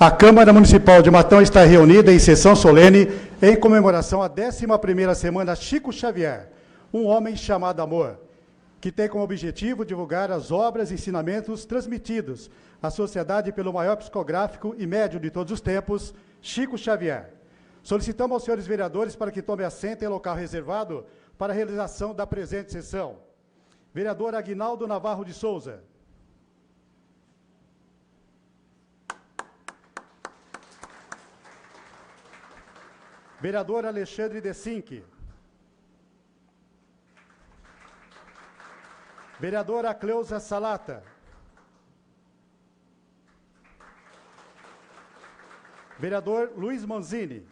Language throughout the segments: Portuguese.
A Câmara Municipal de Matão está reunida em sessão solene em comemoração à 11ª Semana Chico Xavier, um homem chamado amor, que tem como objetivo divulgar as obras e ensinamentos transmitidos à sociedade pelo maior psicográfico e médium de todos os tempos, Chico Xavier. Solicitamos aos senhores vereadores para que tomem assento em local reservado para a realização da presente sessão. Vereador Aguinaldo Navarro de Souza. Vereador Alexandre Decinque. Vereadora Cleusa Salata. Vereador Luiz Manzini.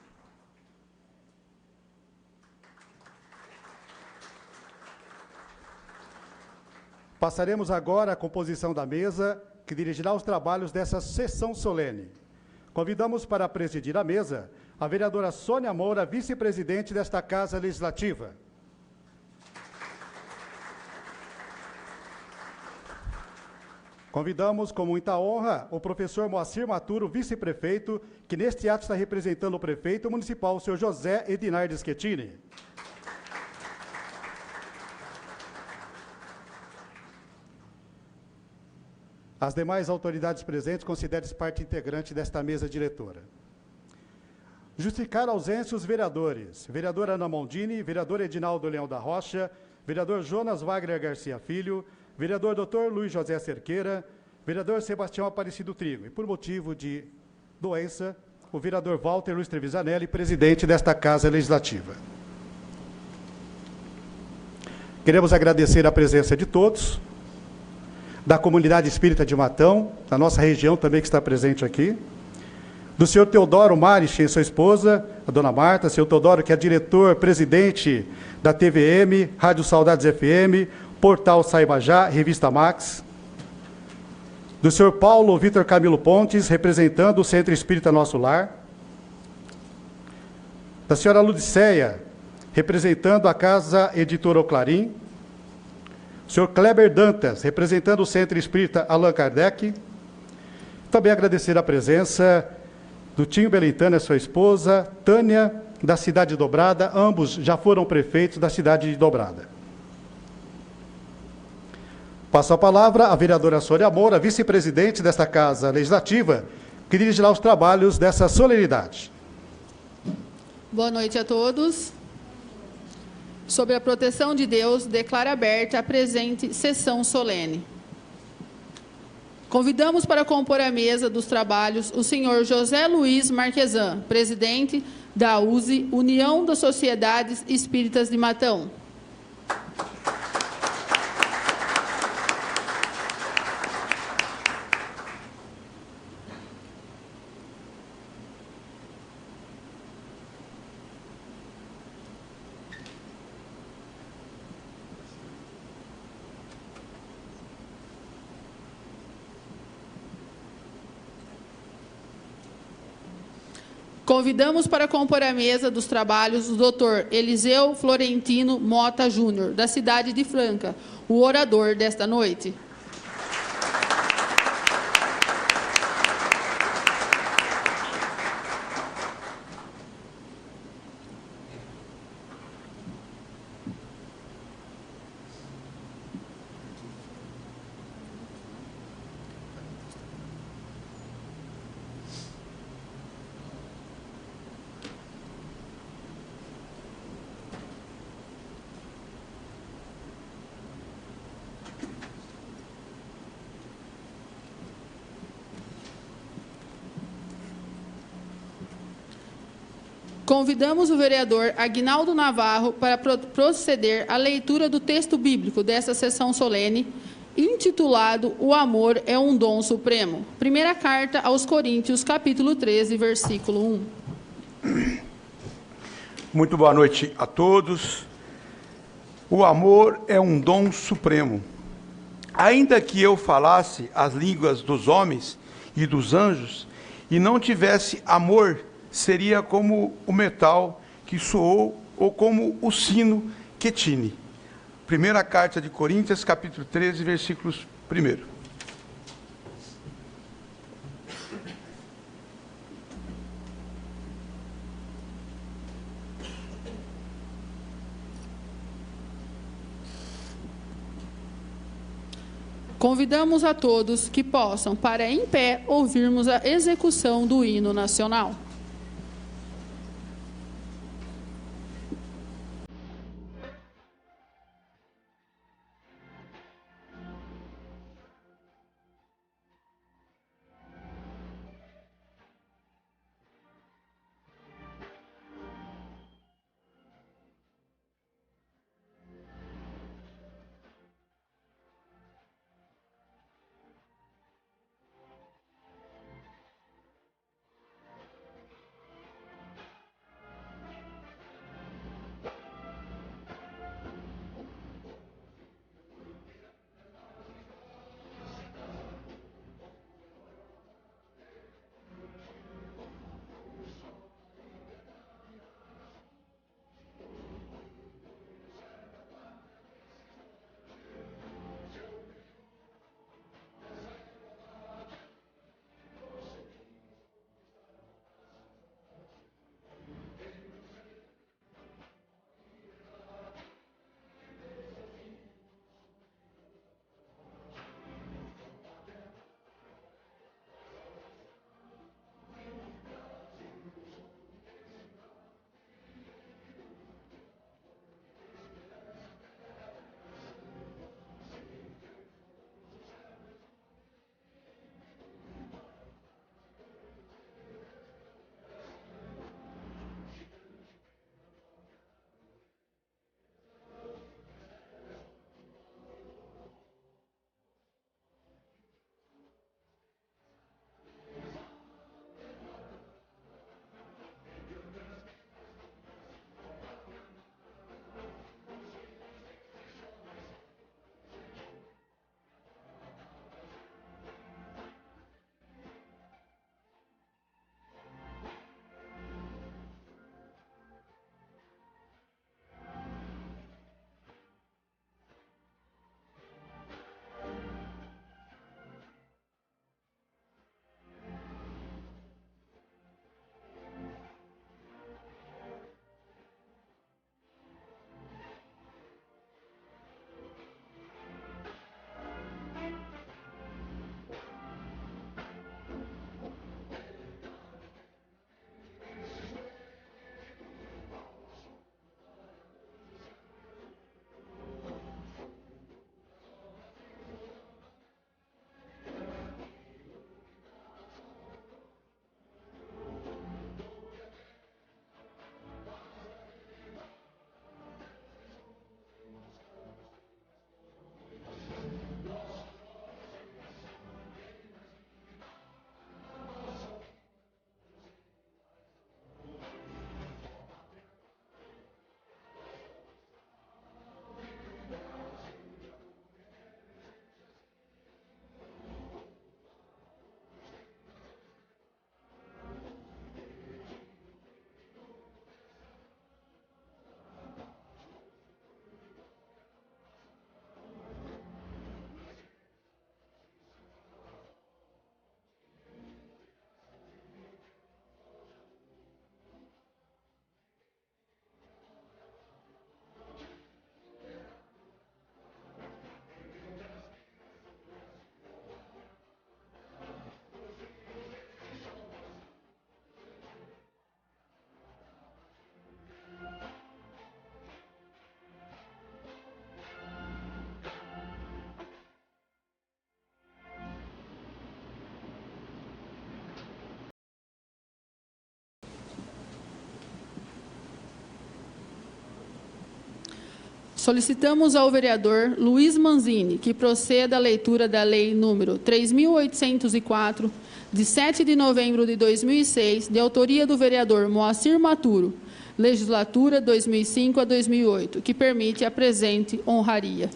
Passaremos agora à composição da mesa, que dirigirá os trabalhos dessa sessão solene. Convidamos para presidir a mesa a vereadora Sônia Moura, vice-presidente desta Casa Legislativa. Convidamos, com muita honra, o professor Moacir Maturo, vice-prefeito, que neste ato está representando o prefeito municipal, o senhor José Edinar Schettini. As demais autoridades presentes considerem-se parte integrante desta mesa diretora. Justificar a ausência os vereadores: vereadora Ana Mondini, vereador Edinaldo Leão da Rocha, vereador Jonas Wagner Garcia Filho, vereador Dr. Luiz José Cerqueira, vereador Sebastião Aparecido Trigo. E, por motivo de doença, o vereador Walter Luiz Trevisanelli, presidente desta Casa Legislativa. Queremos agradecer a presença de todos, da comunidade espírita de Matão, da nossa região também que está presente aqui, do senhor Teodoro Marich e sua esposa, a dona Marta, senhor Teodoro, que é diretor, presidente da TVM, Rádio Saudades FM, Portal Saiba Já, Revista Max, do senhor Paulo Vitor Camilo Pontes, representando o Centro Espírita Nosso Lar, da senhora Ludiceia, representando a Casa Editora O Clarim, o senhor Kleber Dantas, representando o Centro Espírita Allan Kardec. Também agradecer a presença do Tinho Belintana e sua esposa, Tânia, da cidade de Dobrada, ambos já foram prefeitos da cidade de Dobrada. Passo a palavra à vereadora Sônia Moura, vice-presidente desta Casa Legislativa, que dirigirá os trabalhos dessa solenidade. Boa noite a todos. Sob a proteção de Deus, declaro aberta a presente sessão solene. Convidamos para compor a mesa dos trabalhos o senhor José Luiz Marquesan, presidente da USE, União das Sociedades Espíritas de Matão. Convidamos para compor a mesa dos trabalhos o doutor Eliseu Florentino Mota Júnior, da cidade de Franca, o orador desta noite. Convidamos o vereador Aguinaldo Navarro para proceder à leitura do texto bíblico desta sessão solene, intitulado O Amor é um Dom Supremo. Primeira carta aos Coríntios, capítulo 13, versículo 1. Muito boa noite a todos. O amor é um dom supremo. Ainda que eu falasse as línguas dos homens e dos anjos, e não tivesse amor, seria como o metal que soou ou como o sino que tine. Primeira carta de Coríntios, capítulo 13, versículos 1. Convidamos a todos que possam, para em pé, ouvirmos a execução do hino nacional. Solicitamos ao vereador Luiz Manzini que proceda à leitura da Lei número 3.804, de 7 de novembro de 2006, de autoria do vereador Moacir Maturo, legislatura 2005 a 2008, que permite a presente honraria.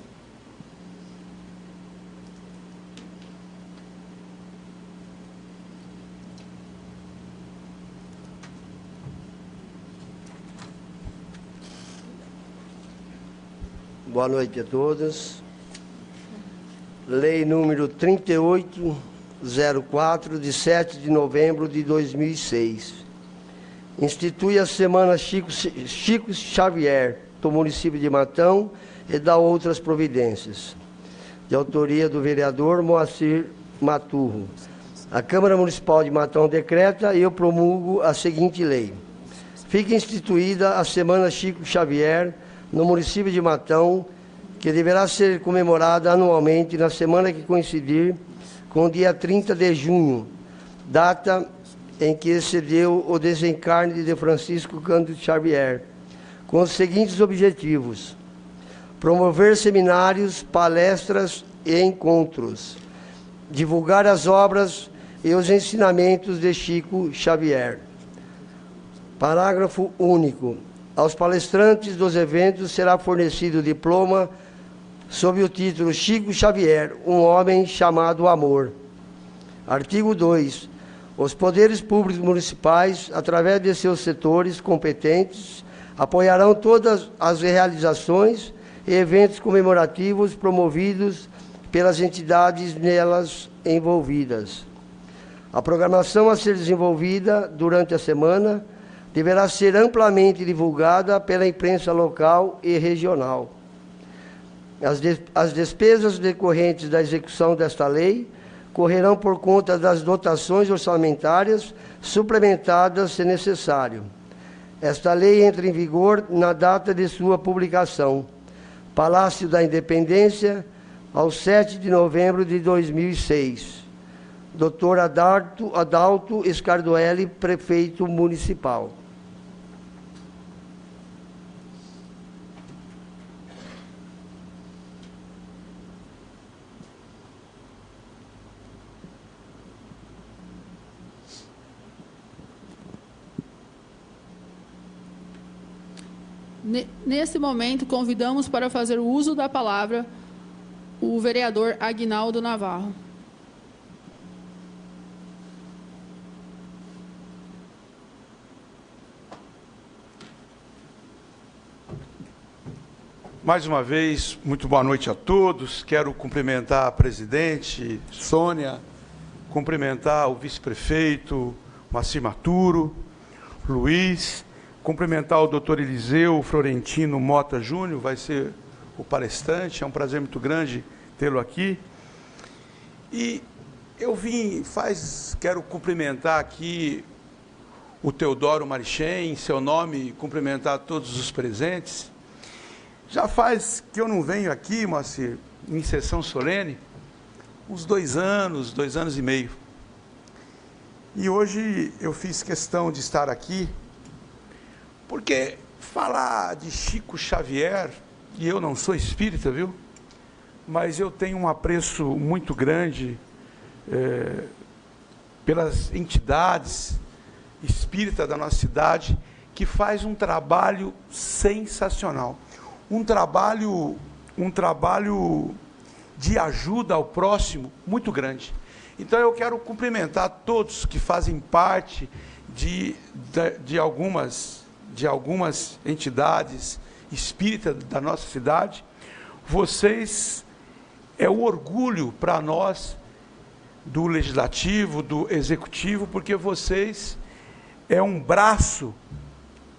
Boa noite a todos. Lei número 3804, de 7 de novembro de 2006. Institui a Semana Chico Xavier, do município de Matão, e dá outras providências. de autoria do vereador Moacir Maturro. A Câmara Municipal de Matão decreta e eu promulgo a seguinte lei. Fica instituída a Semana Chico Xavier no município de Matão, que deverá ser comemorada anualmente na semana que coincidir com o dia 30 de junho, data em que excedeu o desencarne de Francisco Cândido Xavier, com os seguintes objetivos: promover seminários, palestras e encontros, divulgar as obras e os ensinamentos de Chico Xavier. Parágrafo único. Aos palestrantes dos eventos será fornecido diploma sob o título Chico Xavier, um homem chamado amor. Artigo 2. Os poderes públicos municipais, através de seus setores competentes, apoiarão todas as realizações e eventos comemorativos promovidos pelas entidades nelas envolvidas. A programação a ser desenvolvida durante a semana deverá ser amplamente divulgada pela imprensa local e regional. As despesas decorrentes da execução desta lei correrão por conta das dotações orçamentárias suplementadas, se necessário. Esta lei entra em vigor na data de sua publicação. Palácio da Independência, ao 7 de novembro de 2006. Dr. Adalto Scardoelli, prefeito municipal. Nesse momento, convidamos para fazer o uso da palavra o vereador Aguinaldo Navarro. Mais uma vez, muito boa noite a todos. Quero cumprimentar a presidente Sônia, cumprimentar o vice-prefeito Moacir Maturro, Luiz, cumprimentar o doutor Eliseu Florentino Mota Júnior, vai ser o palestrante, é um prazer muito grande tê-lo aqui. E eu quero cumprimentar aqui o Teodoro Marichem, em seu nome, cumprimentar todos os presentes. Já faz que eu não venho aqui, Moacir, em sessão solene, uns 2 anos e meio. E hoje eu fiz questão de estar aqui, porque falar de Chico Xavier, e eu não sou espírita, viu? Mas eu tenho um apreço muito grande pelas entidades espíritas da nossa cidade, que faz um trabalho sensacional. Um trabalho de ajuda ao próximo muito grande. Então eu quero cumprimentar todos que fazem parte de algumas entidades espíritas da nossa cidade. Vocês é o orgulho para nós do legislativo, do executivo, porque vocês é um braço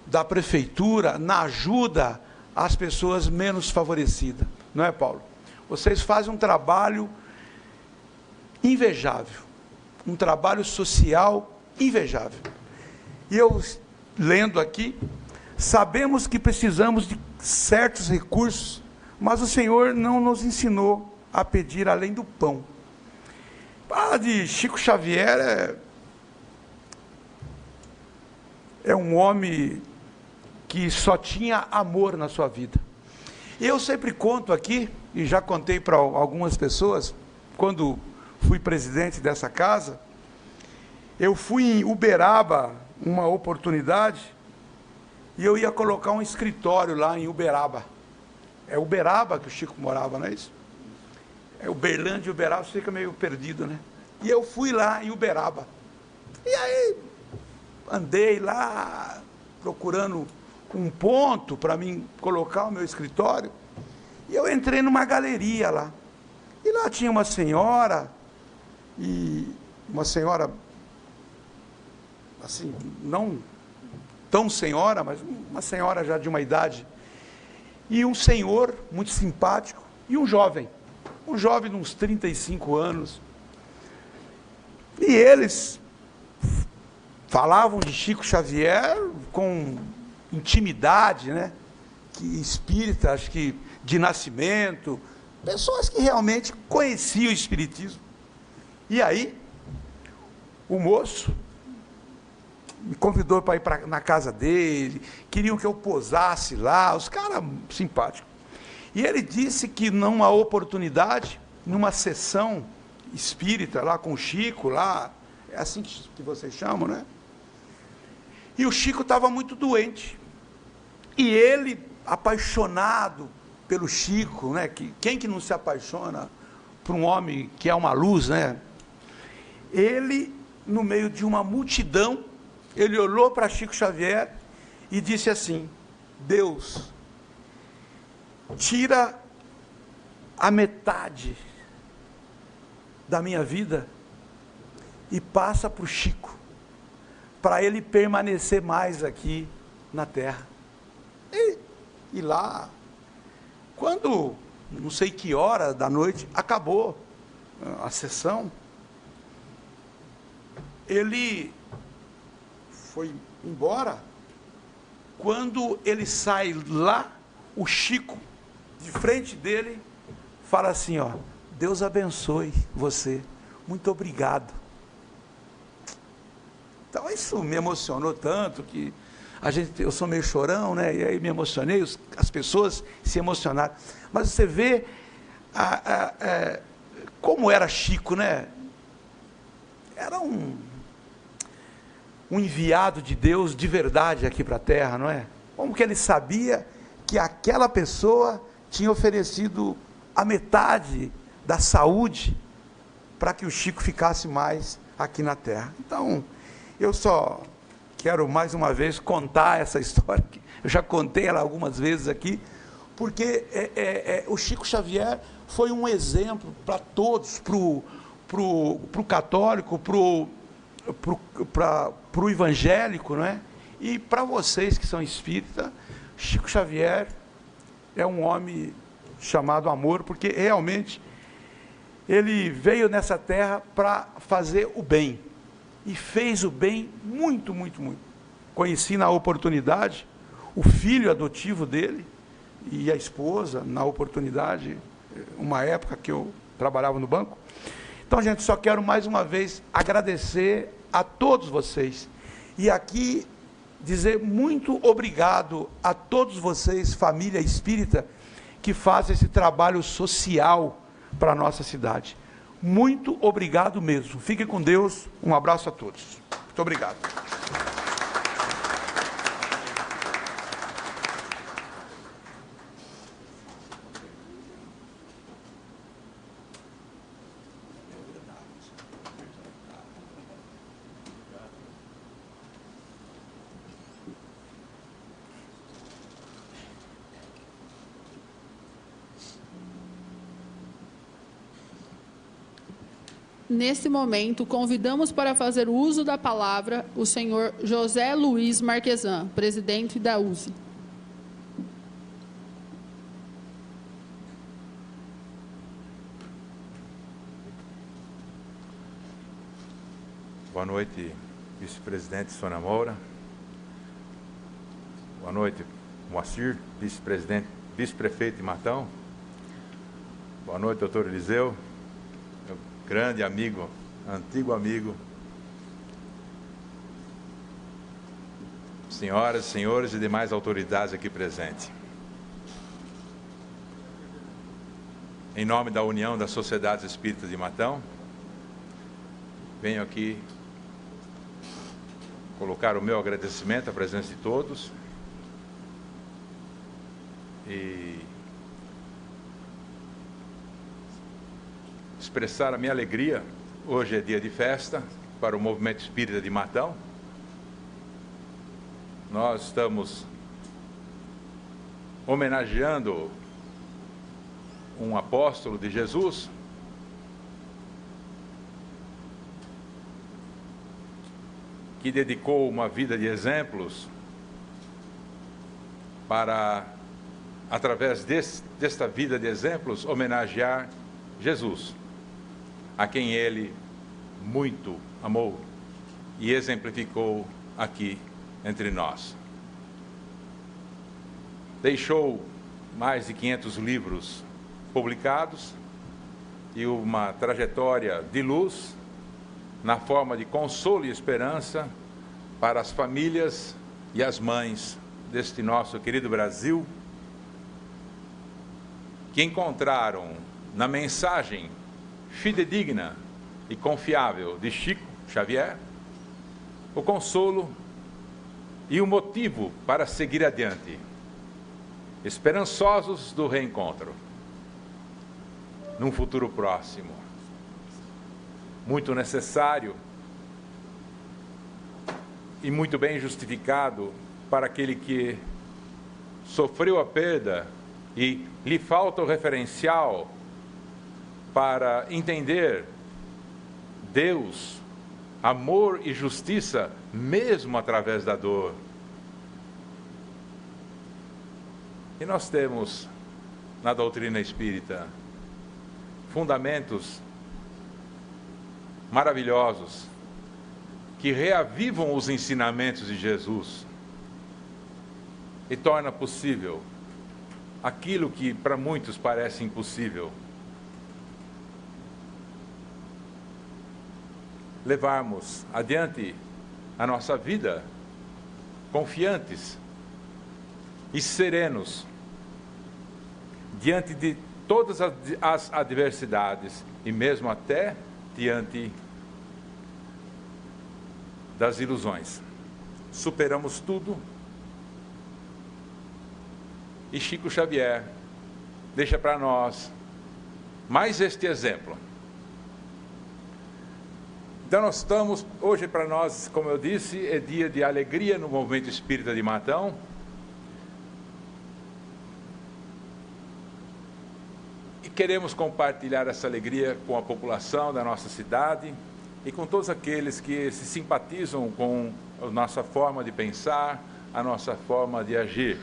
da prefeitura na ajuda às pessoas menos favorecidas, não é, Paulo? Vocês fazem um trabalho invejável, um trabalho social invejável. E eu, lendo aqui, sabemos que precisamos de certos recursos, mas o Senhor não nos ensinou a pedir além do pão. Fala de Chico Xavier, é um homem que só tinha amor na sua vida. E eu sempre conto aqui, e já contei para algumas pessoas, quando fui presidente dessa casa, eu fui em Uberaba, uma oportunidade, e eu ia colocar um escritório lá em Uberaba. É Uberaba que o Chico morava, não é isso? É Uberlândia e Uberaba, você fica meio perdido, né? E eu fui lá em Uberaba. E aí, andei lá, procurando um ponto para mim colocar o meu escritório, e eu entrei numa galeria lá. E lá tinha uma senhora, assim, não tão senhora, mas uma senhora já de uma idade, e um senhor muito simpático, e um jovem. um jovem de uns 35 anos. E eles falavam de Chico Xavier com intimidade, né? Que espírita, acho que de nascimento, pessoas que realmente conheciam o espiritismo. E aí, o moço me convidou para ir na casa dele, queriam que eu posasse lá, os caras simpáticos. E ele disse que numa oportunidade, numa sessão espírita lá com o Chico, lá, é assim que vocês chamam, né? E o Chico estava muito doente. E ele, apaixonado pelo Chico, né? Quem que não se apaixona por um homem que é uma luz, né? Ele, no meio de uma multidão, ele olhou para Chico Xavier e disse assim: Deus, tira a metade da minha vida e passa para o Chico, para ele permanecer mais aqui na terra. E lá, quando, não sei que hora da noite, acabou a sessão, ele foi embora. Quando ele sai lá, o Chico, de frente dele, fala assim, ó: Deus abençoe você, muito obrigado. Então isso me emocionou tanto que eu sou meio chorão, né? E aí me emocionei, as pessoas se emocionaram. Mas você vê como era Chico, né? Era um enviado de Deus de verdade aqui para a Terra, não é? Como que ele sabia que aquela pessoa tinha oferecido a metade da saúde para que o Chico ficasse mais aqui na Terra. Então, eu só quero mais uma vez contar essa história, que eu já contei ela algumas vezes aqui, porque o Chico Xavier foi um exemplo para todos, para o católico, para o evangélico, não é? E para vocês que são espíritas, Chico Xavier é um homem chamado amor, porque realmente ele veio nessa terra para fazer o bem, e fez o bem muito, muito, muito. Conheci na oportunidade o filho adotivo dele e a esposa, na oportunidade, uma época que eu trabalhava no banco. Então, gente, só quero mais uma vez agradecer a todos vocês, e aqui dizer muito obrigado a todos vocês, família espírita, que fazem esse trabalho social para a nossa cidade. Muito obrigado mesmo. Fiquem com Deus. Um abraço a todos. Muito obrigado. Nesse momento, convidamos para fazer uso da palavra o senhor José Luiz Marquesan, presidente da USE. Boa noite, vice-presidente Sônia Moura. Boa noite, Moacir, vice-presidente, vice-prefeito de Matão. Boa noite, doutor Eliseu, meu grande amigo, antigo amigo. Senhoras, senhores e demais autoridades aqui presentes. Em nome da União das Sociedades Espíritas de Matão, venho aqui colocar o meu agradecimento à presença de todos e expressar a minha alegria. Hoje é dia de festa para o Movimento Espírita de Matão. Nós estamos homenageando um apóstolo de Jesus, que dedicou uma vida de exemplos para, através desta vida de exemplos, homenagear Jesus, a quem ele muito amou e exemplificou aqui entre nós. Deixou mais de 500 livros publicados e uma trajetória de luz na forma de consolo e esperança para as famílias e as mães deste nosso querido Brasil, que encontraram na mensagem fidedigna e confiável de Chico Xavier o consolo e o motivo para seguir adiante, esperançosos do reencontro num futuro próximo, muito necessário e muito bem justificado para aquele que sofreu a perda e lhe falta o referencial para entender Deus, amor e justiça, mesmo através da dor. E nós temos na doutrina espírita fundamentos maravilhosos que reavivam os ensinamentos de Jesus e torna possível aquilo que para muitos parece impossível. Levarmos adiante a nossa vida confiantes e serenos diante de todas as adversidades e mesmo até diante das ilusões. Superamos tudo e Chico Xavier deixa para nós mais este exemplo. Então nós estamos, hoje para nós, como eu disse, é dia de alegria no Movimento Espírita de Matão. E queremos compartilhar essa alegria com a população da nossa cidade e com todos aqueles que se simpatizam com a nossa forma de pensar, a nossa forma de agir.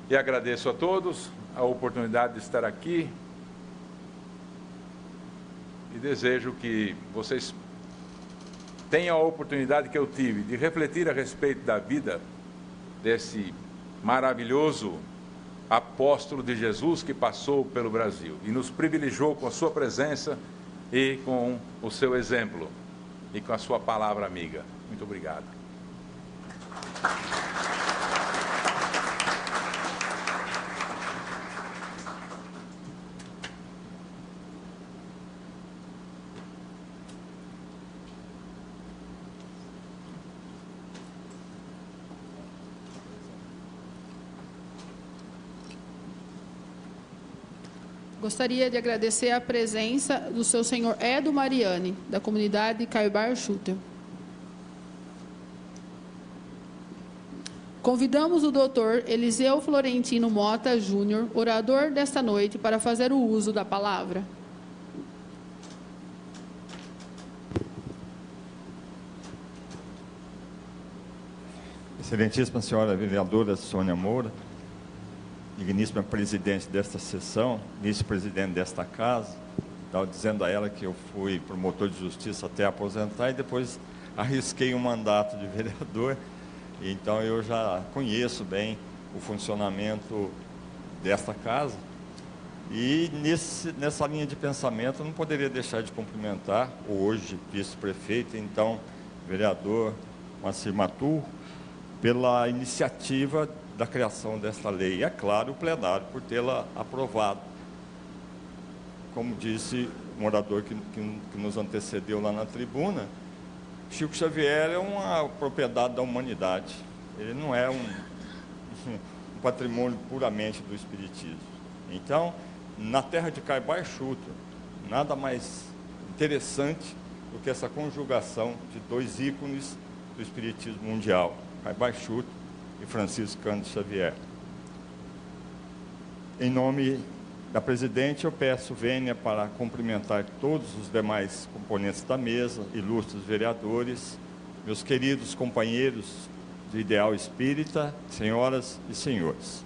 E agradeço a todos a oportunidade de estar aqui. E desejo que vocês tenham a oportunidade que eu tive de refletir a respeito da vida desse maravilhoso apóstolo de Jesus que passou pelo Brasil e nos privilegiou com a sua presença e com o seu exemplo e com a sua palavra amiga. Muito obrigado. Gostaria de agradecer a presença do seu senhor Edo Mariani, da comunidade Caibar Schutter. Convidamos o doutor Eliseu Florentino Mota Júnior, orador desta noite, para fazer o uso da palavra. Excelentíssima senhora vereadora Sônia Moura, digníssima presidente desta sessão, vice-presidente desta casa, estava dizendo a ela que eu fui promotor de justiça até aposentar e depois arrisquei um mandato de vereador, então eu já conheço bem o funcionamento desta casa e nessa linha de pensamento eu não poderia deixar de cumprimentar o hoje vice-prefeito, então vereador Moacir Matur, pela iniciativa da criação desta lei. E, é claro, o plenário por tê-la aprovado. Como disse o morador que nos antecedeu lá na tribuna, Chico Xavier é uma propriedade da humanidade. Ele não é um patrimônio puramente do espiritismo. Então, na terra de Caibar Schutter, nada mais interessante do que essa conjugação de dois ícones do espiritismo mundial, Caibar Schutter e Francisco Cândido Xavier. Em nome da presidente, eu peço vênia para cumprimentar todos os demais componentes da mesa, ilustres vereadores, meus queridos companheiros de ideal espírita, senhoras e senhores.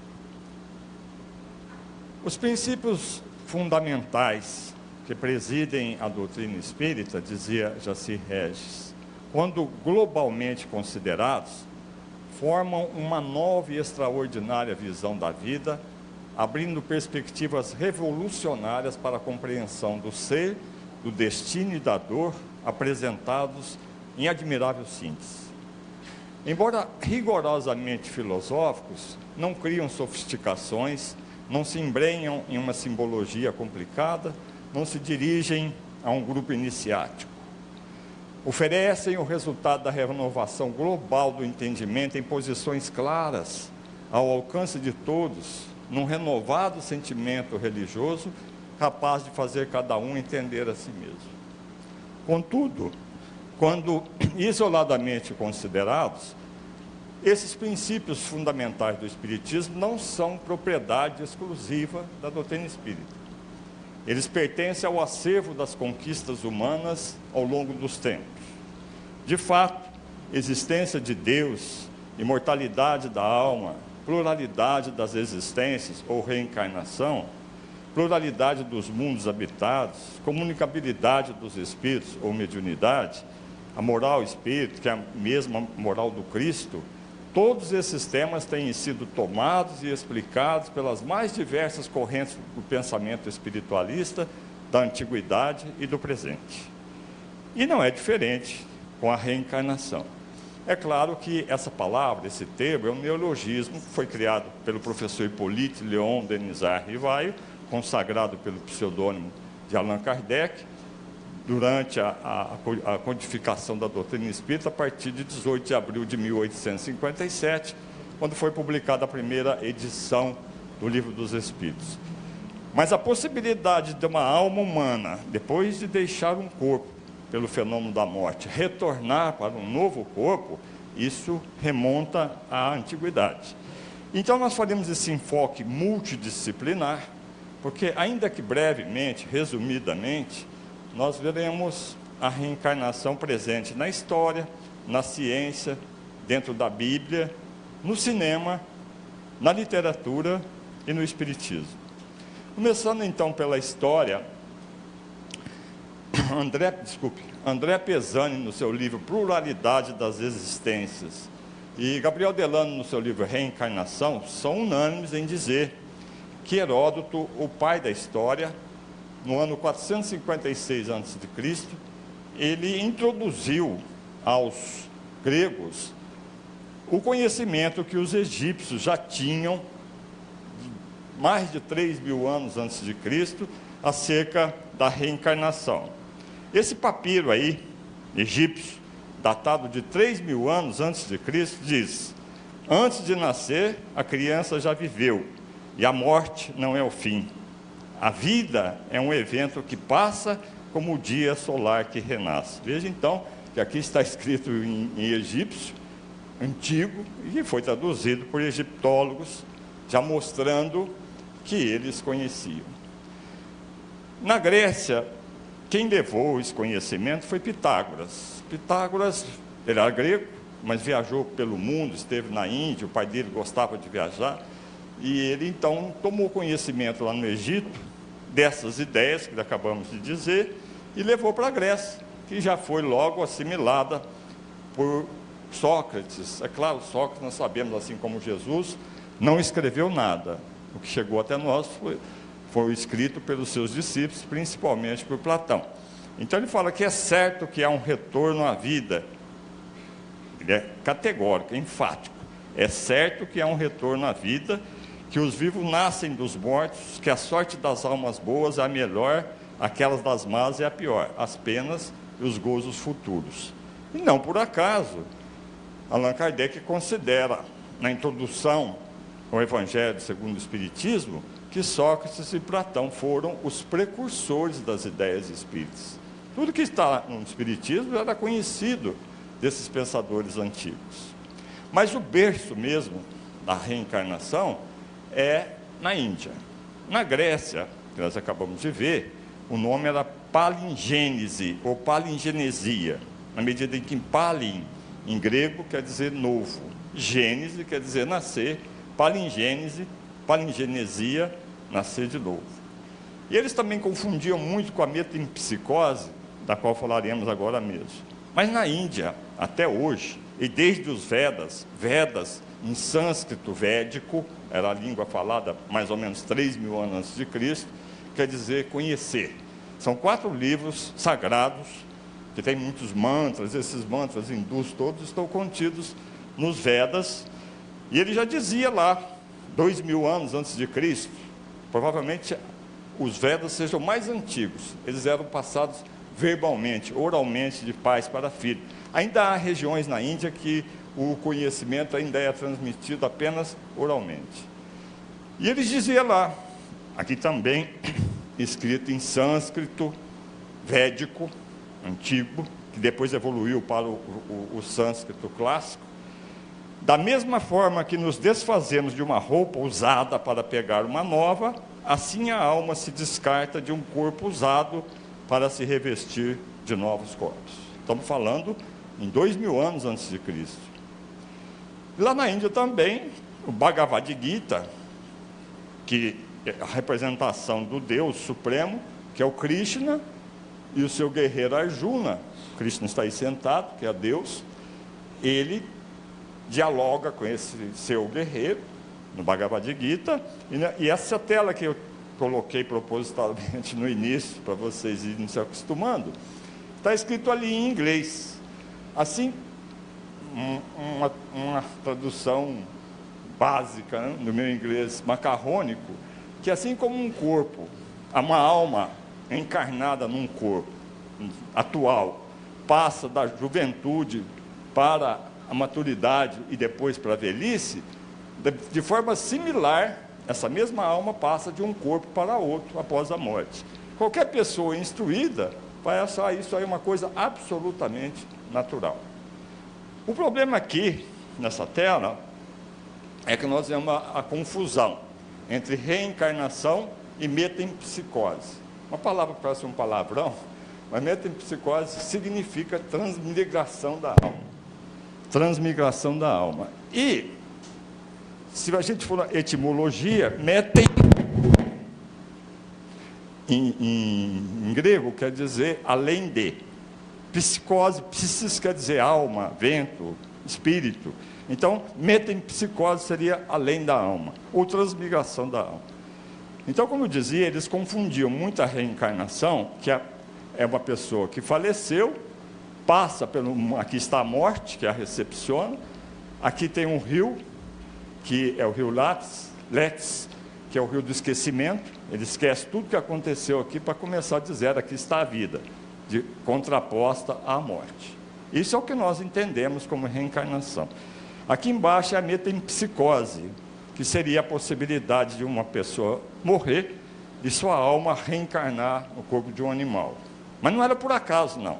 Os princípios fundamentais que presidem a doutrina espírita, dizia Jacir Regis, quando globalmente considerados, formam uma nova e extraordinária visão da vida, abrindo perspectivas revolucionárias para a compreensão do ser, do destino e da dor, apresentados em admirável síntese. Embora rigorosamente filosóficos, não criam sofisticações, não se embrenham em uma simbologia complicada, não se dirigem a um grupo iniciático. Oferecem o resultado da renovação global do entendimento em posições claras, ao alcance de todos, num renovado sentimento religioso, capaz de fazer cada um entender a si mesmo. Contudo, quando isoladamente considerados, esses princípios fundamentais do Espiritismo não são propriedade exclusiva da doutrina espírita. Eles pertencem ao acervo das conquistas humanas ao longo dos tempos. De fato, existência de Deus, imortalidade da alma, pluralidade das existências ou reencarnação, pluralidade dos mundos habitados, comunicabilidade dos espíritos ou mediunidade, a moral espírita, que é a mesma moral do Cristo, todos esses temas têm sido tomados e explicados pelas mais diversas correntes do pensamento espiritualista da antiguidade e do presente. E não é diferente com a reencarnação. É claro que essa palavra, esse termo, é um neologismo que foi criado pelo professor Hippolyte Léon Denisard Rivaio, consagrado pelo pseudônimo de Allan Kardec, durante a codificação da doutrina espírita, a partir de 18 de abril de 1857, quando foi publicada a primeira edição do Livro dos Espíritos. Mas a possibilidade de uma alma humana, depois de deixar um corpo pelo fenômeno da morte, retornar para um novo corpo, isso remonta à antiguidade. Então nós faremos esse enfoque multidisciplinar, porque ainda que brevemente, resumidamente, nós veremos a reencarnação presente na história, na ciência, dentro da Bíblia, no cinema, na literatura e no espiritismo. Começando então pela história, André Pesani, no seu livro Pluralidade das Existências, e Gabriel Delano, no seu livro Reencarnação, são unânimes em dizer que Heródoto, o pai da história, no ano 456 a.C., ele introduziu aos gregos o conhecimento que os egípcios já tinham mais de 3.000 anos antes de Cristo acerca da reencarnação. Esse papiro aí, egípcio, datado de 3.000 anos antes de Cristo, diz: antes de nascer, a criança já viveu, e a morte não é o fim. A vida é um evento que passa como o dia solar que renasce. Veja então que aqui está escrito em egípcio, antigo, e foi traduzido por egiptólogos, já mostrando que eles conheciam. Na Grécia, quem levou esse conhecimento foi Pitágoras. Pitágoras era grego, mas viajou pelo mundo, esteve na Índia, o pai dele gostava de viajar, e ele então tomou conhecimento lá no Egito dessas ideias que acabamos de dizer e levou para a Grécia, que já foi logo assimilada por Sócrates. É claro, Sócrates, nós sabemos, assim como Jesus, não escreveu nada. O que chegou até nós foi escrito pelos seus discípulos, principalmente por Platão. Então ele fala que é certo que há um retorno à vida. Ele é categórico, é enfático. É certo que há um retorno à vida, que os vivos nascem dos mortos, que a sorte das almas boas é a melhor, aquelas das más é a pior, as penas e os gozos futuros. E não por acaso, Allan Kardec considera, na introdução ao Evangelho segundo o Espiritismo, que Sócrates e Platão foram os precursores das ideias espíritas. Tudo que está no Espiritismo era conhecido desses pensadores antigos. Mas o berço mesmo da reencarnação é na Índia. Na Grécia, que nós acabamos de ver, o nome era palingênese ou palingenesia, na medida em que palin, em grego, quer dizer novo, gênese quer dizer nascer, palingênese, palingenesia nascer de novo. E eles também confundiam muito com a metempsicose, da qual falaremos agora mesmo. Mas na Índia, até hoje, e desde os Vedas, Vedas em sânscrito védico, era a língua falada mais ou menos 3.000 anos antes de Cristo, quer dizer conhecer. São 4 livros sagrados, que tem muitos mantras, esses mantras hindus todos estão contidos nos Vedas, e ele já dizia lá, 2.000 anos antes de Cristo, provavelmente os Vedas sejam mais antigos, eles eram passados verbalmente, oralmente, de pais para filho. Ainda há regiões na Índia que o conhecimento ainda é transmitido apenas oralmente. E ele dizia lá, aqui também, escrito em sânscrito védico, antigo, que depois evoluiu para o sânscrito clássico, da mesma forma que nos desfazemos de uma roupa usada para pegar uma nova, assim a alma se descarta de um corpo usado para se revestir de novos corpos. Estamos falando em 2.000 anos antes de Cristo. Lá na Índia também, o Bhagavad Gita, que é a representação do Deus Supremo, que é o Krishna, e o seu guerreiro Arjuna, Krishna está aí sentado, que é Deus, ele dialoga com esse seu guerreiro, no Bhagavad Gita, e essa tela que eu coloquei propositalmente no início, para vocês irem se acostumando, está escrito ali em inglês. Assim, uma tradução básica, né, no meu inglês macarrônico, que assim como um corpo, uma alma encarnada num corpo atual, passa da juventude para a maturidade e depois para a velhice, de forma similar, essa mesma alma passa de um corpo para outro após a morte. Qualquer pessoa instruída vai achar isso aí uma coisa absolutamente natural. O problema aqui, nessa tela, é que nós vemos a confusão entre reencarnação e metempsicose. Uma palavra que parece um palavrão, mas metempsicose significa transmigração da alma. Transmigração da alma. E, se a gente for na etimologia, metem, em grego, quer dizer além de. Psicose, psis quer dizer alma, vento, espírito. Então, metempsicose seria além da alma, ou transmigração da alma. Então, como eu dizia, eles confundiam muito a reencarnação, que é uma pessoa que faleceu, passa pelo... Aqui está a morte, que a recepciona. Aqui tem um rio, que é o rio Letz, que é o rio do esquecimento. Ele esquece tudo que aconteceu aqui para começar a dizer, aqui está a vida, contraposta à morte. Isso é o que nós entendemos como reencarnação. Aqui embaixo é a metempsicose, que seria a possibilidade de uma pessoa morrer e sua alma reencarnar no corpo de um animal. Mas não era por acaso, não.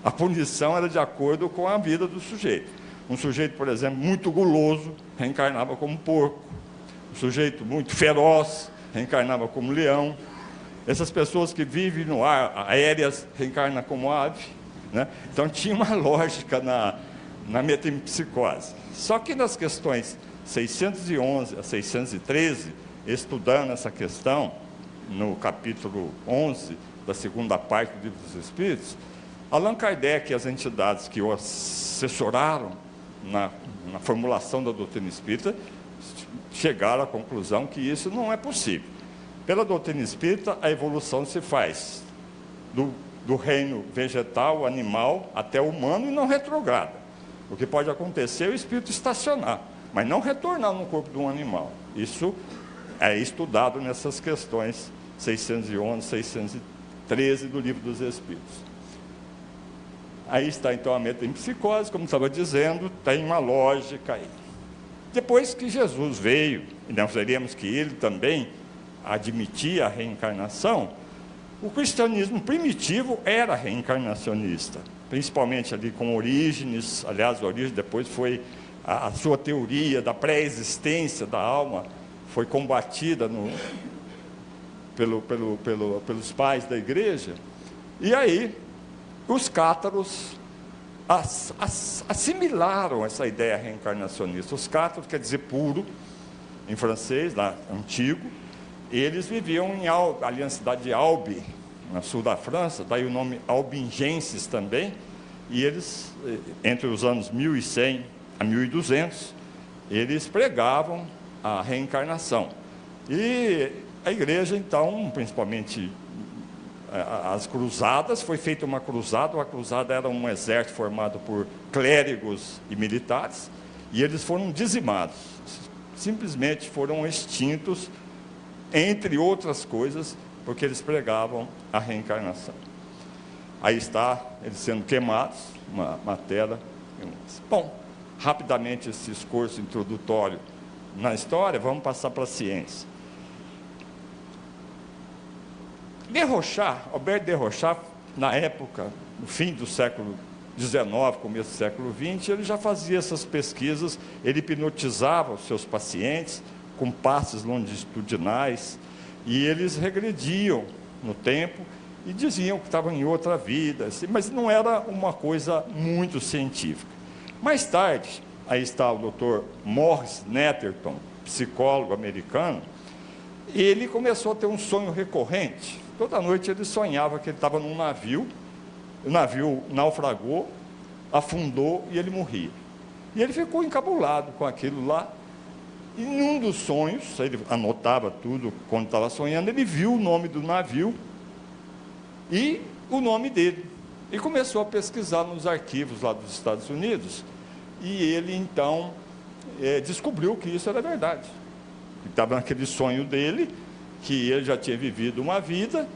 A punição era de acordo com a vida do sujeito. Um sujeito, por exemplo, muito guloso, reencarnava como porco. Um sujeito muito feroz, reencarnava como leão. Essas pessoas que vivem no ar, aéreas, reencarnam como ave, né? Então tinha uma lógica na metempsicose. Só que nas questões 611 a 613, estudando essa questão, no capítulo 11, da segunda parte do Livro dos Espíritos, Allan Kardec e as entidades que o assessoraram na formulação da doutrina espírita, chegaram à conclusão que isso não é possível. Pela doutrina espírita, a evolução se faz do reino vegetal, animal, até o humano e não retrograda. O que pode acontecer é o espírito estacionar, mas não retornar no corpo de um animal. Isso é estudado nessas questões 611, 613 do Livro dos Espíritos. Aí está então a metempsicose, como estava dizendo, tem uma lógica aí. Depois que Jesus veio, e nós veremos que ele também admitia a reencarnação, o cristianismo primitivo era reencarnacionista, principalmente ali com Orígenes. Aliás, Orígenes depois foi a sua teoria da pré-existência da alma, foi combatida pelos pais da igreja. E aí, os cátaros assimilaram essa ideia reencarnacionista. Os cátaros quer dizer puro, em francês, lá, antigo, eles viviam ali na cidade de Albi, no sul da França, daí o nome albingenses também, e eles, entre os anos 1100 a 1200, eles pregavam a reencarnação. E a igreja, então, principalmente as cruzadas, foi feita uma cruzada. A cruzada era um exército formado por clérigos e militares, e eles foram dizimados, simplesmente foram extintos, entre outras coisas, porque eles pregavam a reencarnação. Aí está, eles sendo queimados, uma tela. Bom, rapidamente esse discurso introdutório na história, vamos passar para a ciência. Albert de Rochat, na época, no fim do século XIX, começo do século XX, ele já fazia essas pesquisas, ele hipnotizava os seus pacientes com passes longitudinais, e eles regrediam no tempo e diziam que estavam em outra vida, assim, mas não era uma coisa muito científica. Mais tarde, aí está o Dr. Morris Netterton, psicólogo americano, ele começou a ter um sonho recorrente. Toda noite ele sonhava que ele estava num navio, o navio naufragou, afundou e ele morria. E ele ficou encabulado com aquilo lá. E em um dos sonhos, ele anotava tudo quando estava sonhando, ele viu o nome do navio e o nome dele. E começou a pesquisar nos arquivos lá dos Estados Unidos. E ele, então, descobriu que isso era verdade. Estava naquele sonho dele, que ele já tinha vivido uma vida,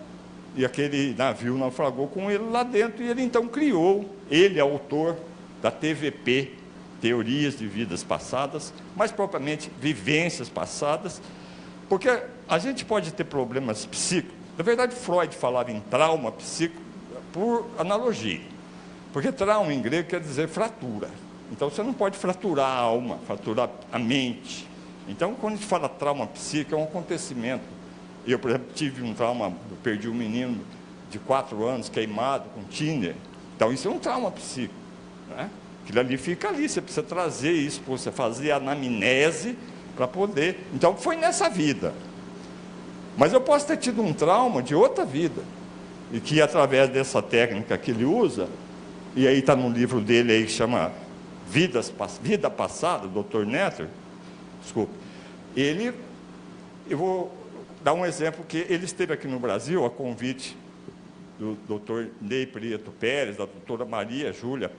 e aquele navio naufragou com ele lá dentro, e ele, então, criou, ele é autor da TVP, Teorias de Vidas Passadas, mais propriamente, vivências passadas, porque a gente pode ter problemas psíquicos. Na verdade, Freud falava em trauma psíquico por analogia, porque trauma em grego quer dizer fratura. Então, você não pode fraturar a alma, fraturar a mente. Então, quando a gente fala trauma psíquico, é um acontecimento. Eu, por exemplo, tive um trauma, eu perdi um menino de 4 anos, queimado, com Tinder. Então, isso é um trauma psíquico, né? Aquilo ali fica ali, você precisa trazer isso, você fazer a anamnese para poder... Então, foi nessa vida. Mas eu posso ter tido um trauma de outra vida, e que, através dessa técnica que ele usa, e aí está no livro dele aí que chama Vida Passada, Dr. Netter, desculpe, eu vou dar um exemplo, que ele esteve aqui no Brasil, a convite do Dr. Ney Prieto Pérez, da doutora Maria Júlia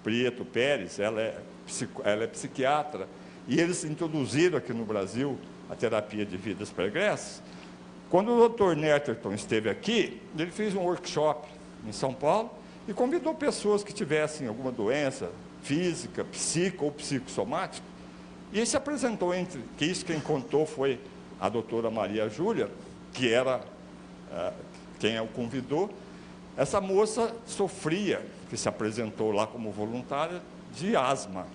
Prieto Pérez, ela é psiquiatra, e eles introduziram aqui no Brasil a terapia de vidas pregressas. Quando o Dr. Netterton esteve aqui, ele fez um workshop em São Paulo e convidou pessoas que tivessem alguma doença física, psíquica ou psicossomática, e ele se apresentou que isso quem contou foi a doutora Maria Júlia, que era quem o convidou. Essa moça sofria, que se apresentou lá como voluntária, de asma,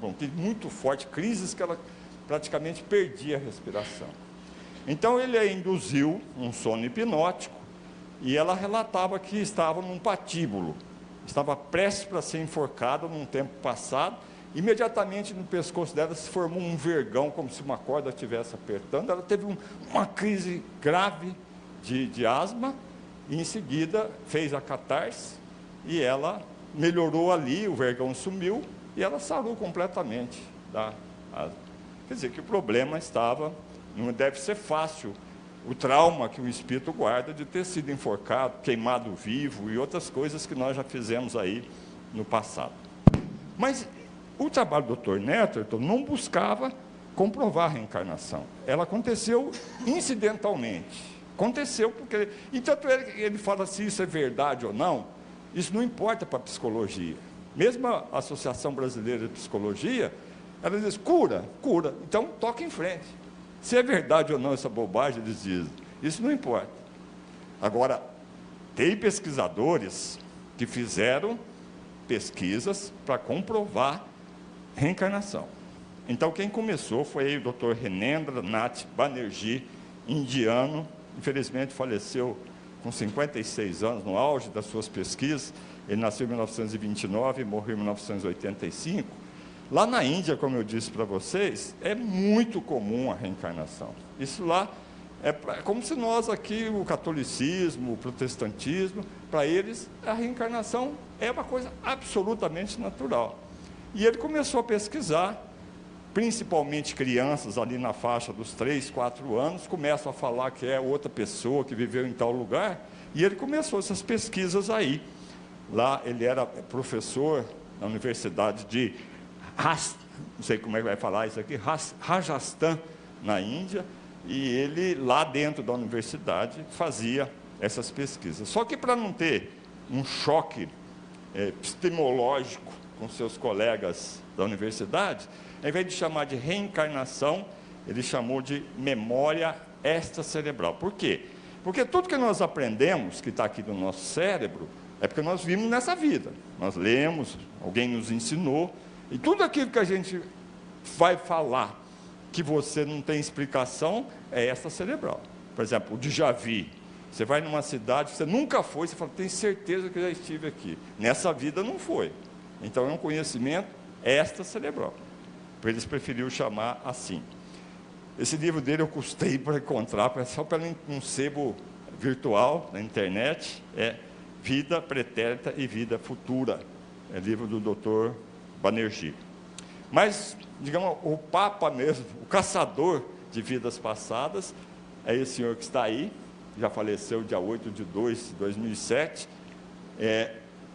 bronquite muito forte, crises que ela praticamente perdia a respiração. Então ele a induziu um sono hipnótico, e ela relatava que estava num patíbulo, estava prestes para ser enforcada num tempo passado. Imediatamente no pescoço dela se formou um vergão, como se uma corda estivesse apertando. Ela teve uma crise grave de asma, e em seguida fez a catarse, e ela melhorou ali, o vergão sumiu, e ela sarou completamente da asma. Quer dizer que o problema estava, não deve ser fácil, o trauma que o espírito guarda de ter sido enforcado, queimado vivo, e outras coisas que nós já fizemos aí no passado. Mas o trabalho do Dr. Netterton não buscava comprovar a reencarnação. Ela aconteceu incidentalmente. Aconteceu porque... Então, ele fala se isso é verdade ou não, isso não importa para a psicologia. Mesmo a Associação Brasileira de Psicologia, ela diz, cura, então toca em frente. Se é verdade ou não essa bobagem, eles dizem, isso não importa. Agora, tem pesquisadores que fizeram pesquisas para comprovar reencarnação. Então, quem começou foi o Dr. Renendra Nath Banerjee, indiano, infelizmente faleceu com 56 anos, no auge das suas pesquisas. Ele nasceu em 1929 e morreu em 1985. Lá na Índia, como eu disse para vocês, é muito comum a reencarnação. Isso lá É como se nós aqui, o catolicismo, o protestantismo, para eles, a reencarnação é uma coisa absolutamente natural. E ele começou a pesquisar, principalmente crianças ali na faixa dos 3, 4 anos, começam a falar que é outra pessoa que viveu em tal lugar, e ele começou essas pesquisas aí. Lá ele era professor na Universidade de não sei como é que vai falar isso aqui, Rajasthan, na Índia, e ele lá dentro da universidade fazia essas pesquisas. Só que para não ter um choque epistemológico com seus colegas da universidade, ao invés de chamar de reencarnação, ele chamou de memória extracerebral. Por quê? Porque tudo que nós aprendemos, que está aqui no nosso cérebro, é porque nós vimos nessa vida. Nós lemos, alguém nos ensinou, e tudo aquilo que a gente vai falar, que você não tem explicação, é extracerebral. Por exemplo, o déjà vu. Você vai numa cidade, você nunca foi, você fala, tem certeza que eu já estive aqui. Nessa vida não foi. Então é um conhecimento extracerebral. Eles preferiram chamar assim. Esse livro dele eu custei para encontrar, só para um sebo virtual na internet, é Vida Pretérita e Vida Futura. É livro do Dr. Banerjee. Mas, digamos, o Papa mesmo, o caçador de vidas passadas, é esse senhor que está aí, já faleceu dia 8/2/2007,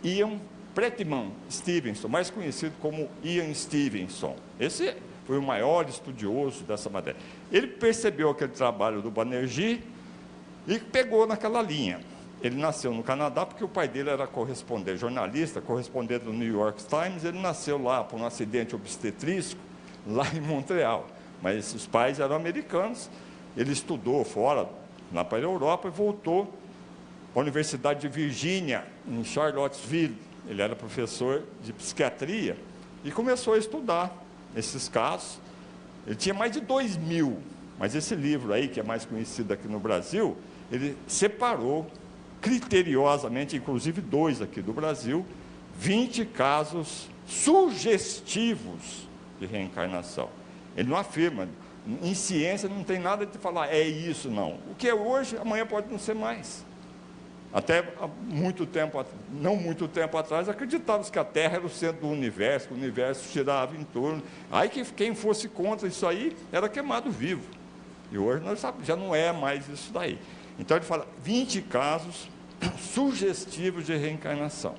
Ian Prettyman Stevenson, mais conhecido como Ian Stevenson. Esse foi o maior estudioso dessa matéria. Ele percebeu aquele trabalho do Banerjee e pegou naquela linha. Ele nasceu no Canadá porque o pai dele era correspondente, jornalista, correspondente do New York Times. Ele nasceu lá por um acidente obstetrícico, lá em Montreal. Mas os pais eram americanos. Ele estudou fora, lá para a Europa, e voltou para a Universidade de Virgínia, em Charlottesville. Ele era professor de psiquiatria e começou a estudar esses casos. Ele tinha mais de 2.000, mas esse livro aí, que é mais conhecido aqui no Brasil, ele separou criteriosamente, inclusive 2 aqui do Brasil, 20 casos sugestivos de reencarnação. Ele não afirma, em ciência não tem nada de falar, é isso, não. O que é hoje, amanhã pode não ser mais. Até há muito tempo, não muito tempo atrás, acreditava-se que a Terra era o centro do universo, que o universo girava em torno. Aí que quem fosse contra isso aí era queimado vivo. E hoje nós sabemos, já não é mais isso daí. Então ele fala 20 casos sugestivos de reencarnação.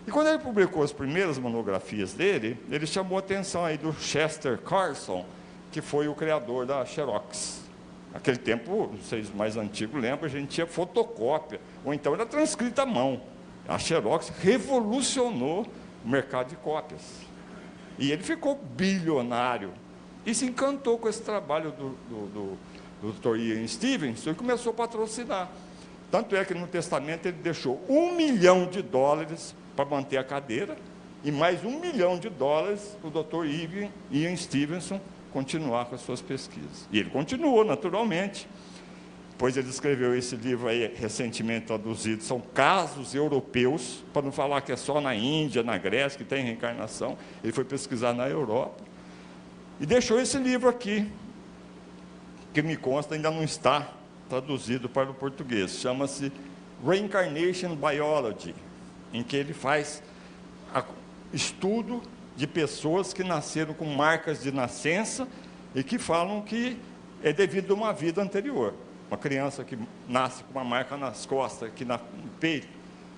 E quando ele publicou as primeiras monografias dele, ele chamou a atenção aí do Chester Carson, que foi o criador da Xerox. Naquele tempo, vocês mais antigos lembram, a gente tinha fotocópia, ou então era transcrita à mão. A Xerox revolucionou o mercado de cópias. E ele ficou bilionário. E se encantou com esse trabalho do Dr. Ian Stevenson e começou a patrocinar. Tanto é que no testamento ele deixou $1 milhão para manter a cadeira, e mais $1 milhão o Dr. Ian Stevenson continuar com as suas pesquisas. E ele continuou, naturalmente. Depois ele escreveu esse livro aí, recentemente traduzido, são casos europeus, para não falar que é só na Índia, na Grécia, que tem reencarnação. Ele foi pesquisar na Europa. E deixou esse livro aqui, que me consta ainda não está traduzido para o português. Chama-se Reincarnation Biology, em que ele faz estudo de pessoas que nasceram com marcas de nascença e que falam que é devido a uma vida anterior. Uma criança que nasce com uma marca nas costas, aqui no peito,